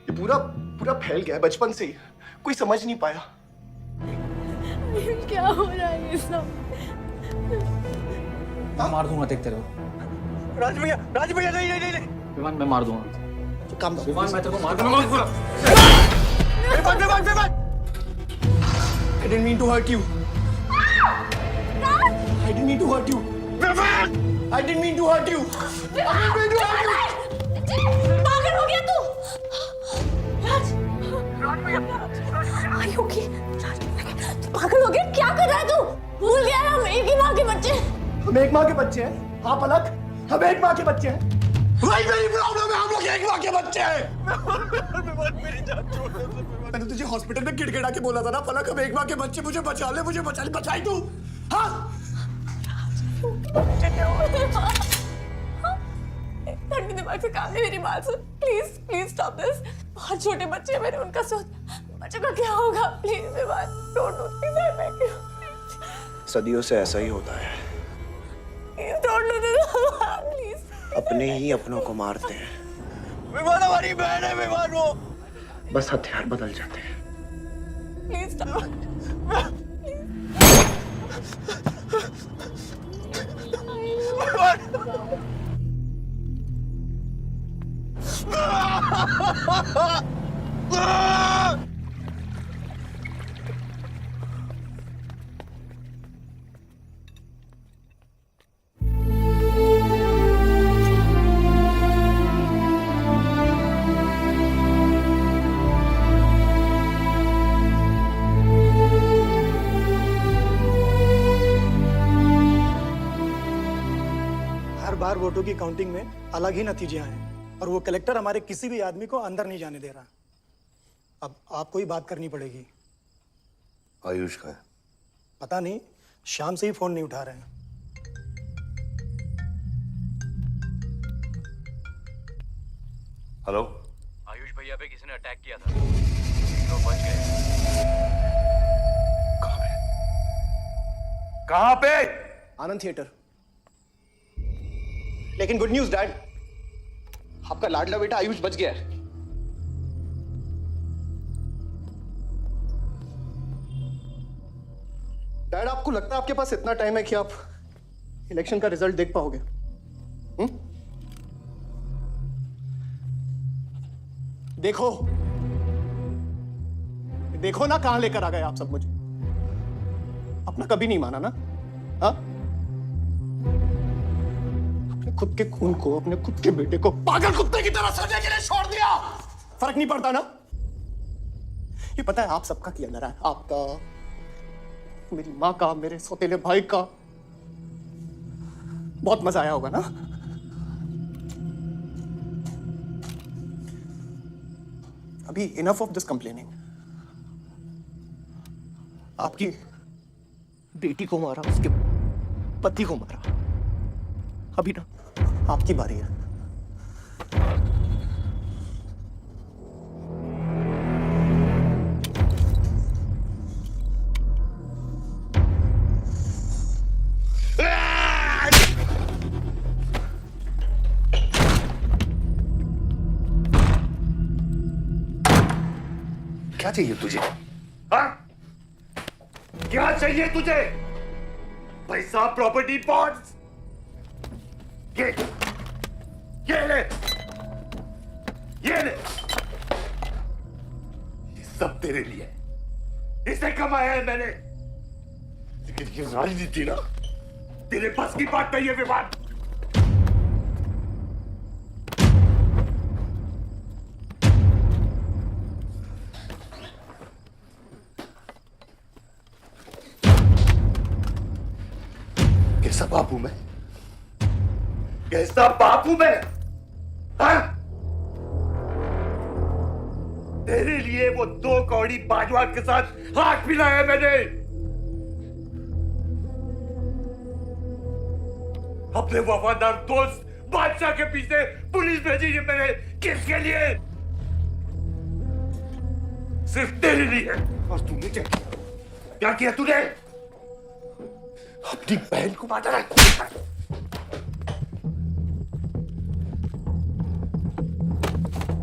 ये पूरा फैल गया है बचपन से ही। कोई समझ नहीं पाया। क्या हो रहा है ये सब? मैं मार दूंगा देख तेरे को। राज भैया नहीं। विवान मैं मार दूंगा। तो काम विवान मैं तेरे को मार दूंगा। Vivaan! I didn't mean to hurt you. I didn't mean to hurt you. Vivaan! I didn't mean to hurt you. I didn't mean to hurt you. पागल हो गया तू? राज Are you okay? तू पागल हो गया? क्या कर रहा है तू? भूल गया हम एक ही माँ के बच्चे। हम एक माँ के बच्चे हैं। हाँ पलक, हम एक माँ के बच्चे हैं। वही मेरी प्रॉब्लम है, हम लोग एक माँ के बच्चे हैं। मेरी जान छोड़ दे। मैंने तुझे हॉस्पिटल में गिड़गिड़ा के बोला था ना पलक, हम एक माँ के बच्चे, मुझे बचा ले, बचाई तू। हाँ? ठंडे दिमाग से काम नहीं, मेरी बात सुन। Please stop this. बहुत छोटे बच्चे हैं मेरे, उनका सोच बच्चों का क्या होगा? Please Vivaan, don't do this. I beg you. सदियों से ऐसा ही होता है। Don't do this please. अपने ही अपनों को मारते हैं। विवान हमारी बहन है विवान, वो बस हथियार बदल जाते हैं। Please stop. बार वोटों की काउंटिंग में अलग ही नतीजे आए और वो कलेक्टर हमारे किसी भी आदमी को अंदर नहीं जाने दे रहा। अब आपको ही बात करनी पड़ेगी। आयुष का है? पता नहीं, शाम से ही फोन नहीं उठा रहे हैं। हेलो, आयुष भैया पे किसी ने अटैक किया था, तो बच गए। कहां पे? आनंद थिएटर। लेकिन गुड न्यूज डैड, आपका लाडला बेटा आयुष बच गया है। डैड, आपको लगता है आपके पास इतना टाइम है कि आप इलेक्शन का रिजल्ट देख पाओगे? देखो ना कहां लेकर आ गए आप सब मुझे। अपना कभी नहीं माना ना? हाँ? अपने खुद के खून को, अपने खुद के बेटे को पागल कुत्ते की तरह सड़ने के लिए छोड़ दिया। फर्क नहीं पड़ता ना? ये पता है आप सबका किया जा रहा है, आपका, मेरी माँ का, मेरे सौतेले भाई का। बहुत मजा आया होगा ना? अभी इनफ ऑफ दिस कंप्लेनिंग। आपकी बेटी को मारा, उसके पति को मारा, अभी ना आपकी बारी है। क्या चाहिए तुझे? हाँ? क्या चाहिए तुझे? पैसा, प्रॉपर्टी, बॉन्ड्स? ये ले, ये सब तेरे लिए, इसे कमाया है मैंने। लेकिन ये राजनीति ना तेरे बस की बात नहीं है विवान। कैसा बाप हूं मैं? कैसा बाप हूं मैं? हाँ? तेरे लिए वो 2 कौड़ी बाजवा के साथ हाथ मिलाया मैंने। अपने वफादार दोस्त बादशाह के पीछे पुलिस भेजी है मैंने। किसके लिए? सिर्फ तेरे लिए। और तूने क्या किया तूने? अपनी बहन को मारा।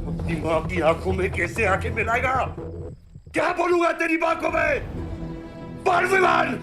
अपनी मां की आंखों में कैसे आंखें मिलाएगा? क्या बोलूंगा तेरी मां को मैं? बोल विमान।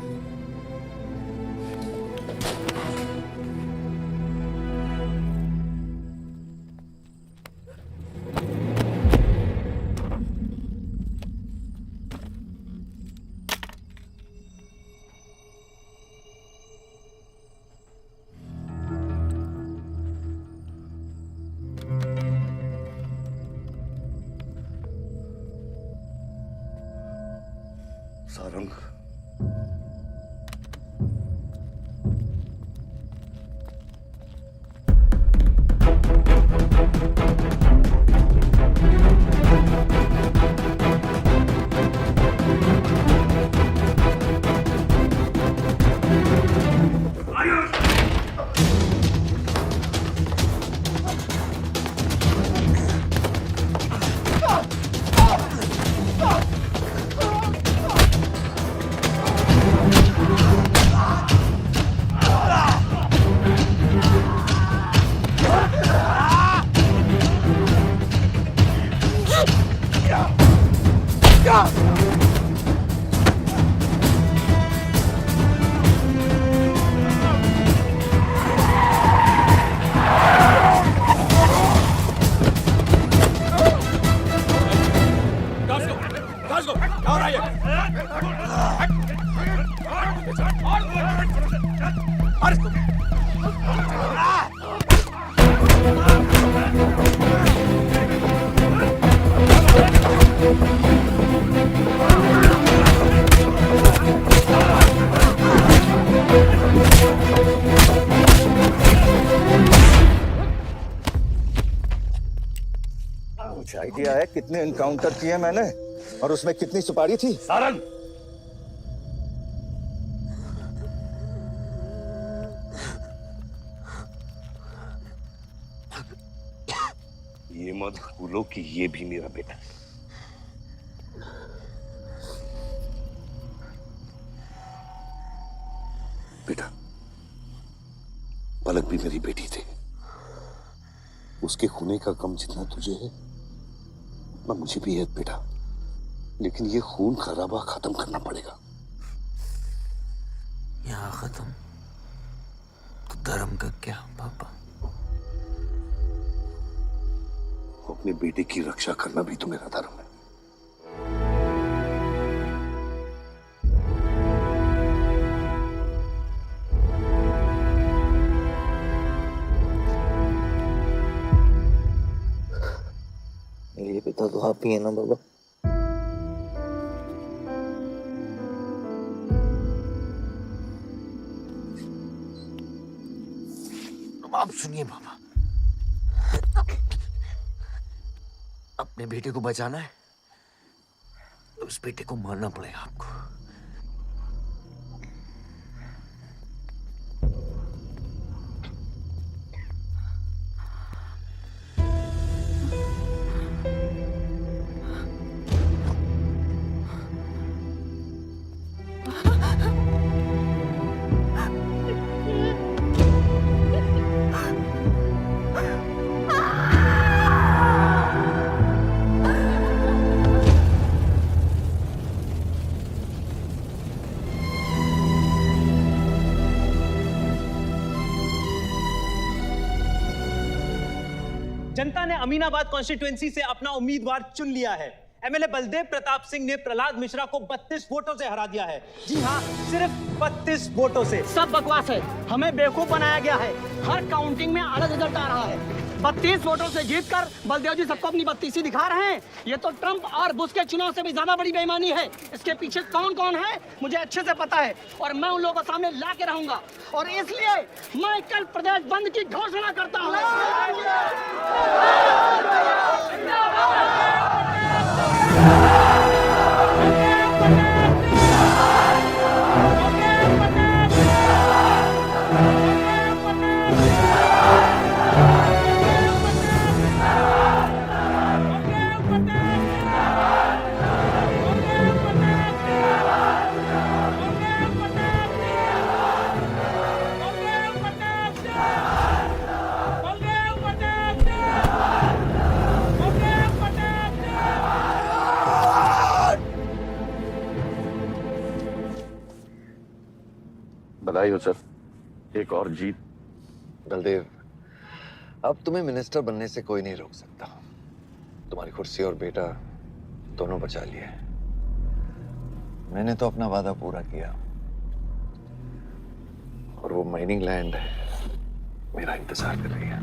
सारंग, कुछ आइडिया है कितने एनकाउंटर किए मैंने और उसमें कितनी सुपारी थी? सारंग, ये मत भूलो कि ये भी मेरा बेटा है। बेटा, पलक भी मेरी बेटी थी। उसके खूने का गम जितना तुझे है ना मुझे भी है बेटा, लेकिन ये खून खराबा खत्म करना पड़ेगा। यहाँ खत्म तो धर्म का क्या पापा? अपने बेटे की रक्षा करना भी तो मेरा धर्म है। मेरे पिता तो आप ही है ना बाबा? आप सुनिए बाबा, अपने बेटे को बचाना है तो उस बेटे को मारना पड़ेगा आपको। जनता ने अमीनाबाद कॉन्स्टिट्यूएंसी से अपना उम्मीदवार चुन लिया है। एमएलए बलदेव प्रताप सिंह ने प्रहलाद मिश्रा को 32 वोटों से हरा दिया है। जी हाँ, सिर्फ 32 वोटों से। सब बकवास है, हमें बेवकूफ बनाया गया है। हर काउंटिंग में अलग रिजल्ट आ रहा है। 32 वोटों से जीतकर बलदेव जी सबको अपनी बत्तीसी दिखा रहे हैं। ये तो ट्रंप और बुश के चुनाव से भी ज्यादा बड़ी बेईमानी है। इसके पीछे कौन कौन है मुझे अच्छे से पता है और मैं उन लोगों को सामने ला के रहूंगा और इसलिए मैं कल प्रदेश बंद की घोषणा करता हूँ। बधाई हो सर, एक और जीत। बलदेव, अब तुम्हें मिनिस्टर बनने से कोई नहीं रोक सकता। तुम्हारी कुर्सी और बेटा दोनों बचा लिए। मैंने तो अपना वादा पूरा किया और वो माइनिंग लैंड मेरा इंतजार कर रही है।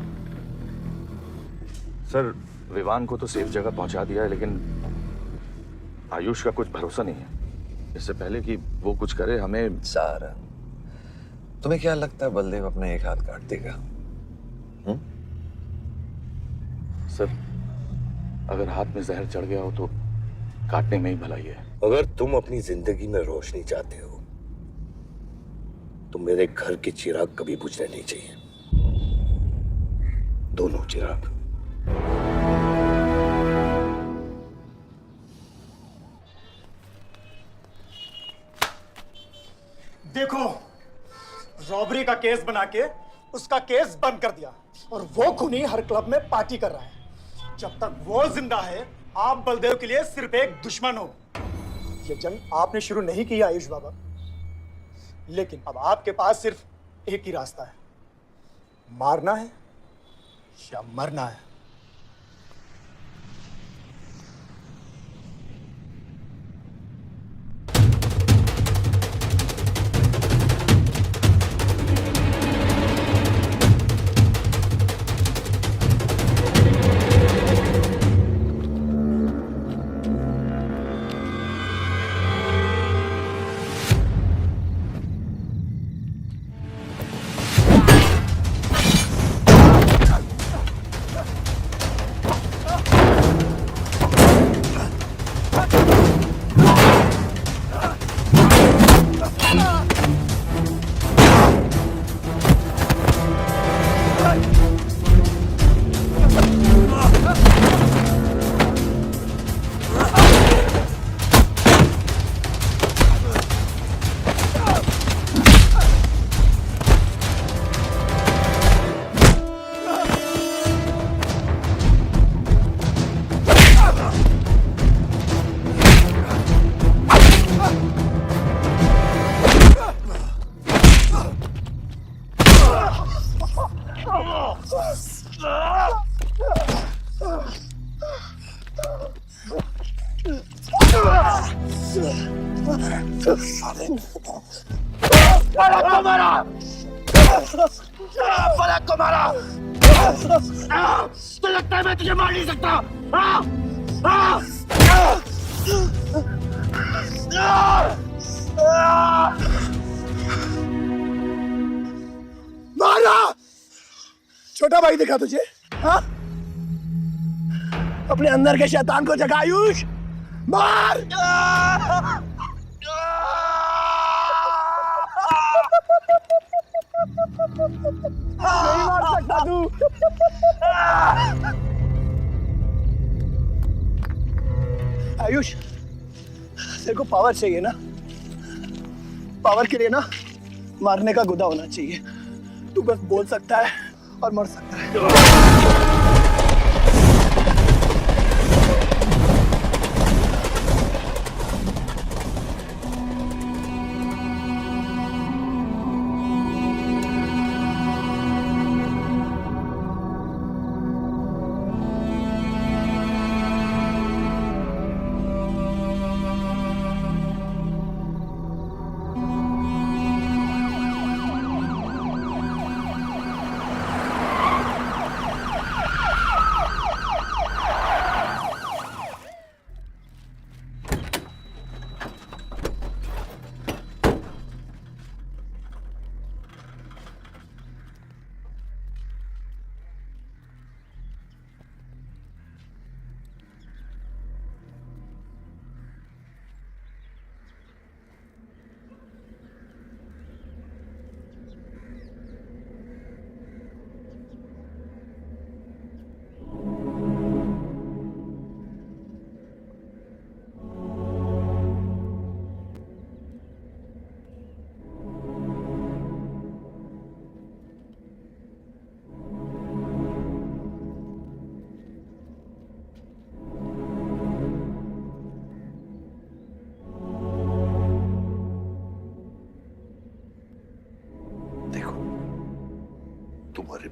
सर, विवान को तो सेफ जगह पहुंचा दिया है, लेकिन आयुष का कुछ भरोसा नहीं है। इससे पहले कि वो कुछ करे हमें। सारा, तुम्हें क्या लगता है बलदेव अपना एक हाथ काट देगा? सर, अगर हाथ में जहर चढ़ गया हो तो काटने में ही भलाई है। अगर तुम अपनी जिंदगी में रोशनी चाहते हो तो मेरे घर के चिराग कभी बुझने नहीं चाहिए, दोनों चिराग। देखो, रॉबरी का केस बना के उसका केस बंद कर दिया और वो खूनी हर क्लब में पार्टी कर रहा है। जब तक वो जिंदा है आप बलदेव के लिए सिर्फ एक दुश्मन हो। ये जंग आपने शुरू नहीं किया आयुष बाबा, लेकिन अब आपके पास सिर्फ एक ही रास्ता है, मारना है या मरना है। फलक को मारा तो लगता है मैं तुझे मार नहीं सकता। मारा, छोटा भाई दिखा तुझे? हाँ, अपने अंदर के शैतान को जगा आयुष, मार। नहीं मार सकता तू। आयुष, तेरे को पावर चाहिए ना? पावर के लिए ना मारने का गुदा होना चाहिए। तू बस बोल सकता है और मर सकता है।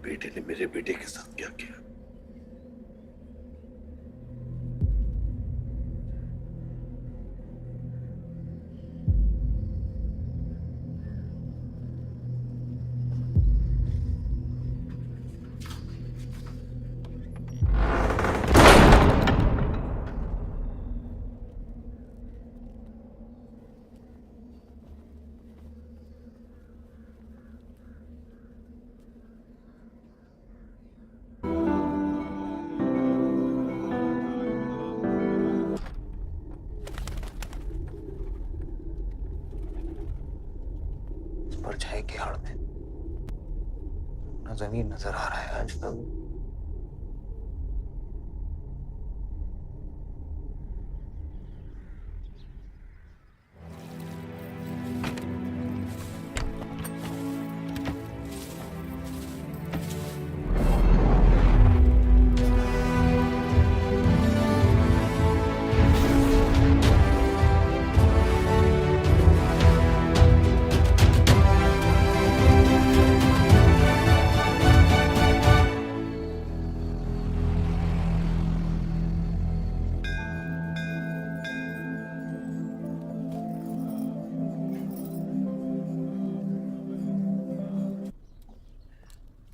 बेटे ने मेरे बेटे के साथ क्या किया। परछाई की आड़ में ना जमीन नजर आ रहा है आज तक।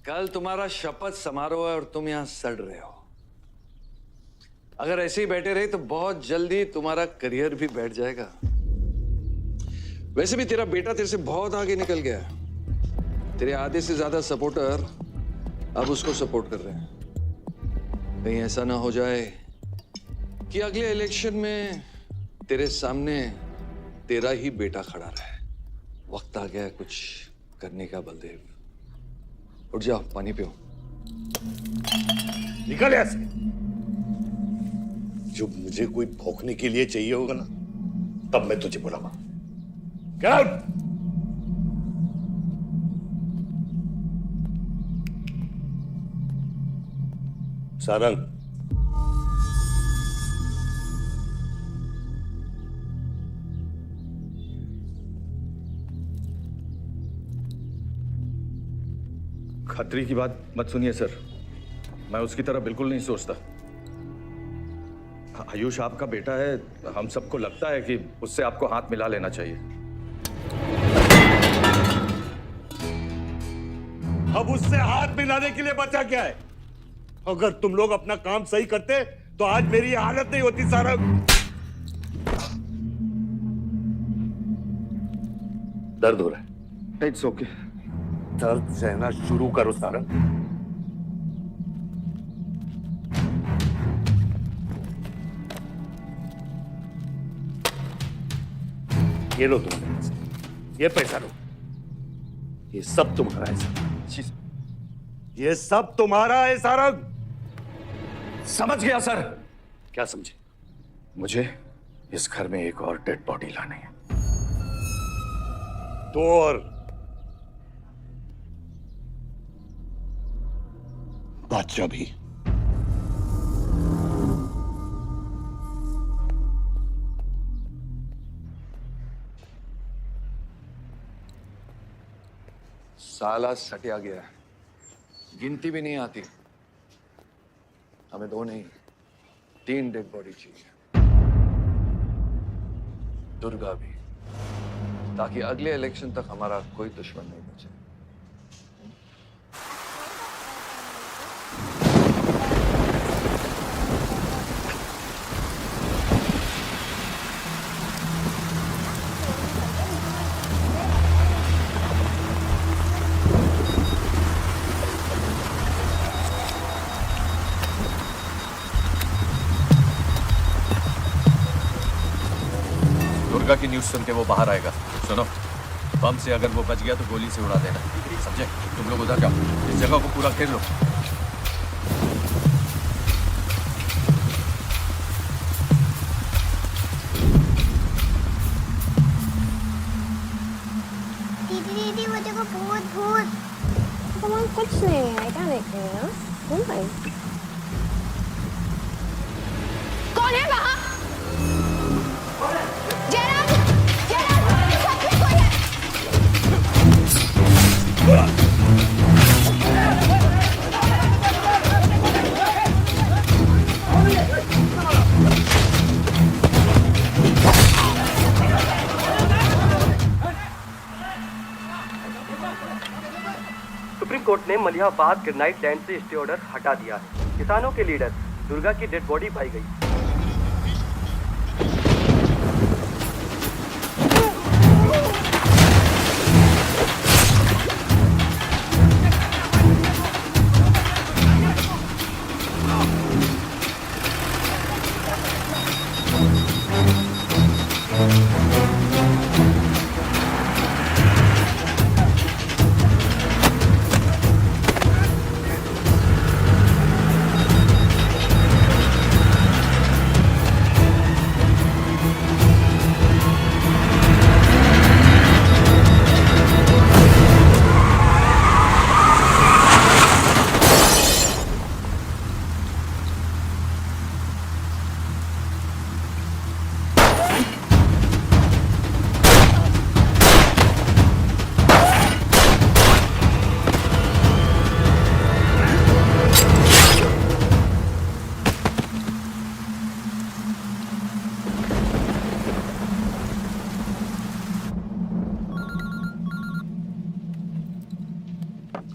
कल तुम्हारा शपथ समारोह है और तुम यहां सड़ रहे हो। अगर ऐसे ही बैठे रहे तो बहुत जल्दी तुम्हारा करियर भी बैठ जाएगा। वैसे भी तेरा बेटा तेरे से बहुत आगे निकल गया है। तेरे आधे से ज्यादा सपोर्टर अब उसको सपोर्ट कर रहे हैं। कहीं ऐसा ना हो जाए कि अगले इलेक्शन में तेरे सामने तेरा ही बेटा खड़ा रहे। वक्त आ गया है कुछ करने का बलदेव। उठ जाओ, पानी पियो। निकल यहाँ से। जब मुझे कोई भौंकने के लिए चाहिए होगा ना, तब मैं तुझे बुलाऊंगा। Get out! सारंग, खतरी की बात मत सुनिए सर, मैं उसकी तरह बिल्कुल नहीं सोचता। आयुष आपका बेटा है, हम सबको लगता है कि उससे आपको हाथ मिला लेना चाहिए। अब उससे हाथ मिलाने के लिए बचा क्या है? अगर तुम लोग अपना काम सही करते तो आज मेरी ये हालत नहीं होती। सारंग, दर्द हो रहा है? It's okay. दर्द सहना शुरू करो सारंग। ये लो तुम्हारे पैसे, ये पैसा लो। ये सब तुम्हारा है सर। ये सब तुम्हारा है सारंग। समझ गया सर। क्या समझे? मुझे इस घर में एक और डेड बॉडी लानी है। तो और बादशाह भी। साला सटिया गया है, गिनती भी नहीं आती। हमें 2 नहीं 3 डेड बॉडी चाहिए, दुर्गा भी, ताकि अगले इलेक्शन तक हमारा कोई दुश्मन नहीं बचे। दुर्गा की न्यूज़ सुन के वो बाहर आएगा। सुनो, बम से अगर वो बच गया तो गोली से उड़ा देना, समझे? तुम लोग उधर जाओ, इस जगह को पूरा घेर लो। दीदी वो देखो, भूत भूत। कमान, कुछ नहीं है, क्या देख रही है? कौन है वहाँ? कोर्ट ने मलिहाबाद ग्रेनाइट लैंड से स्टे ऑर्डर हटा दिया है। किसानों के लीडर दुर्गा की डेड बॉडी पाई गई।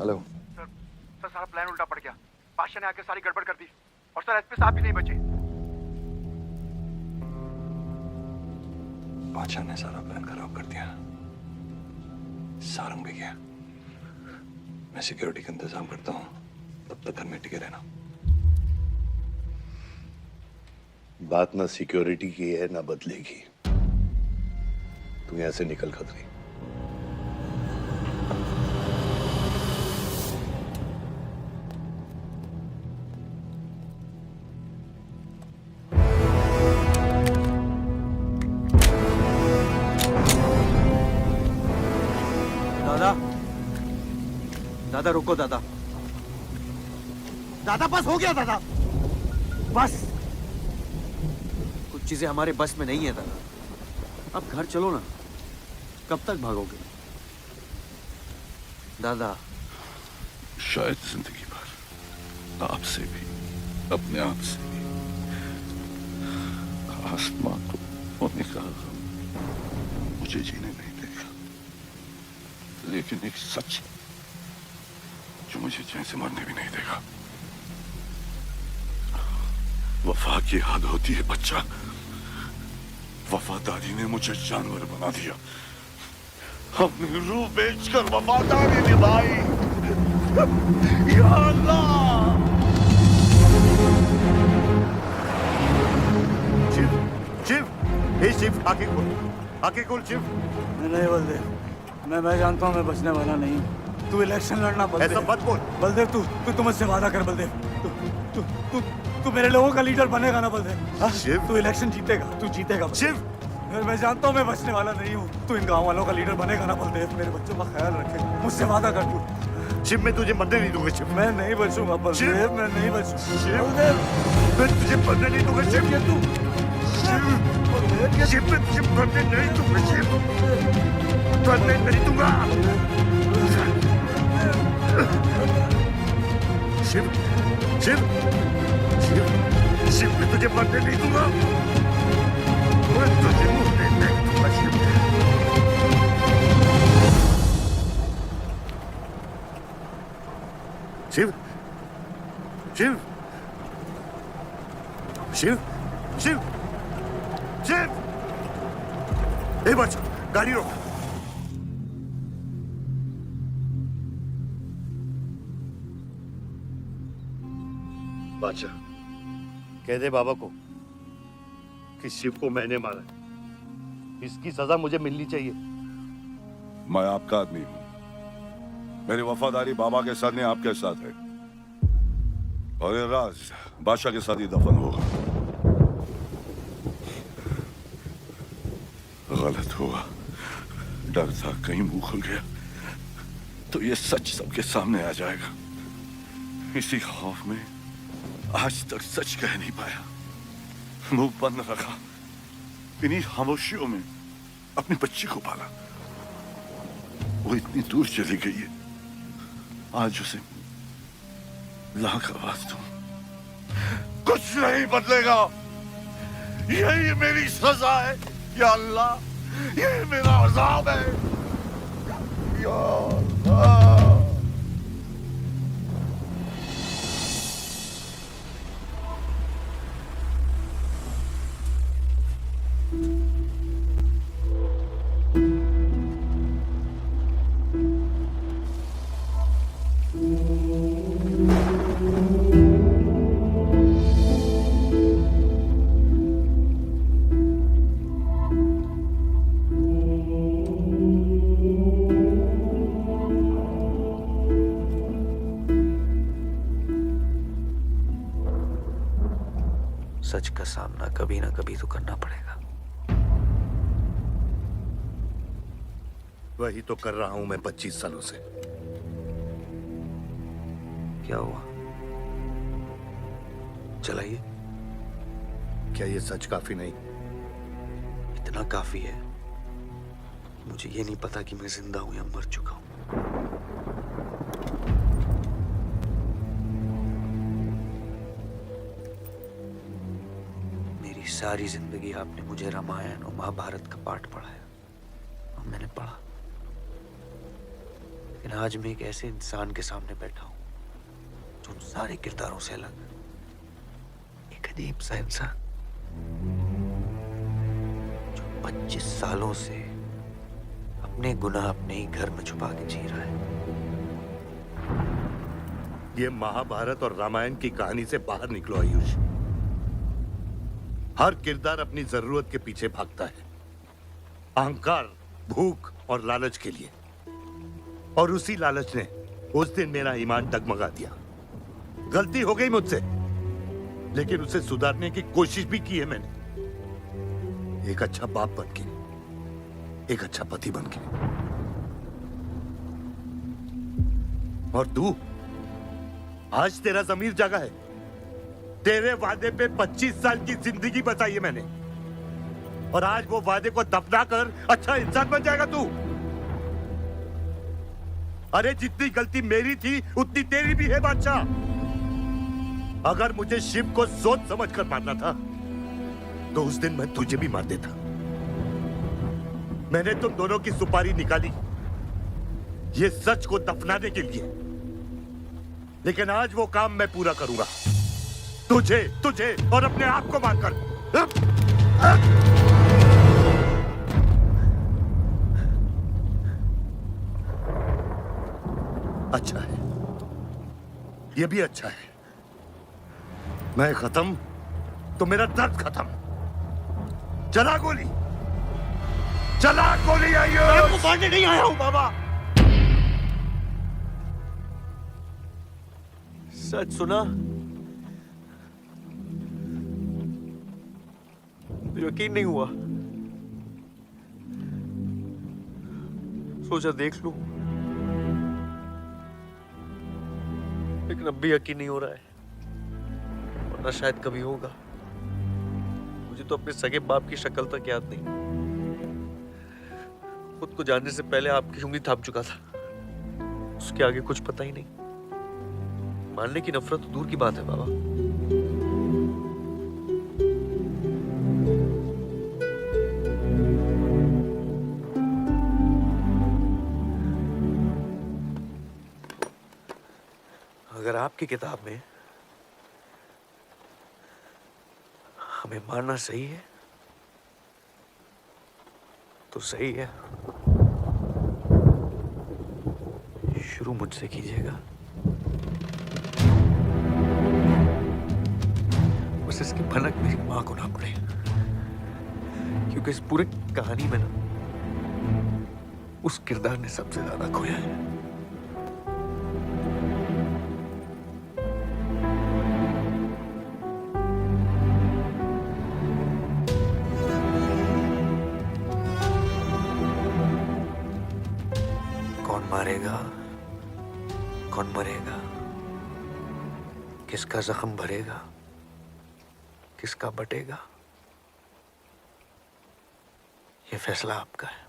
हेलो सर सारा प्लान उल्टा पड़ गया। बादशाह ने आके सारी गड़बड़ कर दी और सर एसपी साहब भी नहीं बचे। बादशाह ने सारा प्लान खराब कर दिया। सारंग भी गया। मैं सिक्योरिटी का इंतजाम करता हूँ, तब तक घर में टिके रहना। बात ना सिक्योरिटी की है ना बदलेगी। तू यहां से निकल खतरी। दादा दादा रुको दादा। दादा बस हो गया दादा, बस। कुछ चीजें हमारे बस में नहीं है दादा। अब घर चलो ना, कब तक भागोगे दादा? शायद जिंदगी भर आपसे भी, अपने आप से भी। आसमां को होने का गम मुझे जीने नहीं देगा, लेकिन एक सच जो मुझे चैन से मरने भी नहीं देगा। वफा की हद होती है बच्चा। वफादारी ने मुझे जानवर बना दिया। अपनी रूह बेचकर वफादारी निभाई। या अल्लाह। शिव, शिव, हे शिव, आंखें खोल शिव। नहीं बलदेव, मैं जानता हूँ मैं बचने वाला नहीं हूँ। तू इलेक्शन लड़ना बलदेव। ऐसा मत बोल बलदेव। तू मुझसे वादा कर बलदेव। तू मेरे लोगों का लीडर बनेगा ना बलदेव? शिव, तू इलेक्शन जीतेगा, तू जीतेगा शिव। मैं जानता हूँ मैं बचने वाला नहीं हूँ। तू इन गांव वालों का लीडर बनेगा ना बलदेव? मेरे बच्चों का ख्याल रखे, मुझसे वादा कर तू। शिव, मैं तुझे मरने नहीं दूंगा शिव। मैं नहीं बचूंगा बलदेव, मैं नहीं बचूंगा शिव। बलदेव, मैं तुझे मरने नहीं दूंगा शिव। तू शिव, मैं तुझे मरने नहीं दूंगा शिव। मरने नहीं दूंगा शिव, शिव, शिव, शिव, मैं तुझे मरने नहीं दूंगा। मैं तुझे मरने नहीं दूंगा शिव। शिव, शिव, शिव, शिव, शिव। ए बच्चा, गाड़ी रोक। बादशाह, कह दे बाबा को कि शिव को मैंने मारा है। इसकी सजा मुझे मिलनी चाहिए। मैं आपका आदमी हूं। मेरी वफादारी बाबा के साथ नहीं, आपके साथ है। और ये राज बादशाह के साथ ही दफन होगा। गलत हुआ, डर था कहीं मुंह खुल गया तो ये सच सबके सामने आ जाएगा। इसी खौफ में आज तक सच कह नहीं पाया, मुंह बंद रखा। इन्हीं खामोशियों में अपनी बच्ची को पाला। वो इतनी दूर चली गई है, आज उसे लाख आवाज दूं, कुछ नहीं बदलेगा। यही मेरी सजा है या अल्लाह, यही मेरा अज़ाब है या अल्लाह। सच का सामना कभी ना कभी तो करना पड़ेगा। वही तो कर रहा हूं मैं 25 सालों से। क्या हुआ? चलाइए। क्या ये सच काफी नहीं? इतना काफी है। मुझे ये नहीं पता कि मैं जिंदा हूं या मर चुका हूं। मेरी सारी जिंदगी आपने मुझे रामायण और महाभारत का पाठ पढ़ाया और मैंने पढ़ा, लेकिन आज मैं एक ऐसे इंसान के सामने बैठा हूं जो उन सारे किरदारों से अलग, एक अजीब सा इंसान जो 25 सालों से अपने गुनाह अपने ही घर में छुपा के जी रहा है। ये महाभारत और रामायण की कहानी से बाहर निकलो आयुष। हर किरदार अपनी जरूरत के पीछे भागता है, अहंकार, भूख और लालच के लिए, और उसी लालच ने उस दिन मेरा ईमान डगमगा दिया। गलती हो गई मुझसे, लेकिन उसे सुधारने की कोशिश भी की है मैंने, एक अच्छा बाप बन के, एक अच्छा पति बन के। और तू, आज तेरा ज़मीर जागा है। तेरे वादे पे 25 साल की जिंदगी बताई है मैंने, और आज वो वादे को दफना कर अच्छा इंसान बन जाएगा तू। अरे जितनी गलती मेरी थी उतनी तेरी भी है बादशाह। अगर मुझे शिव को सोच समझ कर मारना था तो उस दिन मैं तुझे भी मार देता। मैंने तुम दोनों की सुपारी निकाली ये सच को दफनाने के लिए, लेकिन आज वो काम मैं पूरा करूंगा, तुझे तुझे और अपने आप को मारकर। अच्छा है, ये भी अच्छा है। मैं खत्म तो मेरा दर्द खत्म। चला गोली, चला गोली। आइयो, मैं आपको मारने नहीं आया हूं बाबा। सच सुना, यकीन नहीं हुआ। सोचा देख लूं, लेकिन अब भी यकीन नहीं हो रहा है, वरना शायद कभी होगा। मुझे तो अपने सगे बाप की शक्ल तक याद नहीं। खुद को जानने से पहले आपकी उंगली थाम चुका था, उसके आगे कुछ पता ही नहीं। मानने की नफरत तो दूर की बात है बाबा। अगर आपकी किताब में हमें मारना सही है तो सही है। शुरू मुझसे कीजिएगा, बस इसकी भनक मेरी मां को ना पड़े, क्योंकि इस पूरी कहानी में ना उस किरदार ने सबसे ज्यादा खोया है। कौन मारेगा, कौन मरेगा, किसका जख्म भरेगा, किसका बटेगा, ये फैसला आपका है।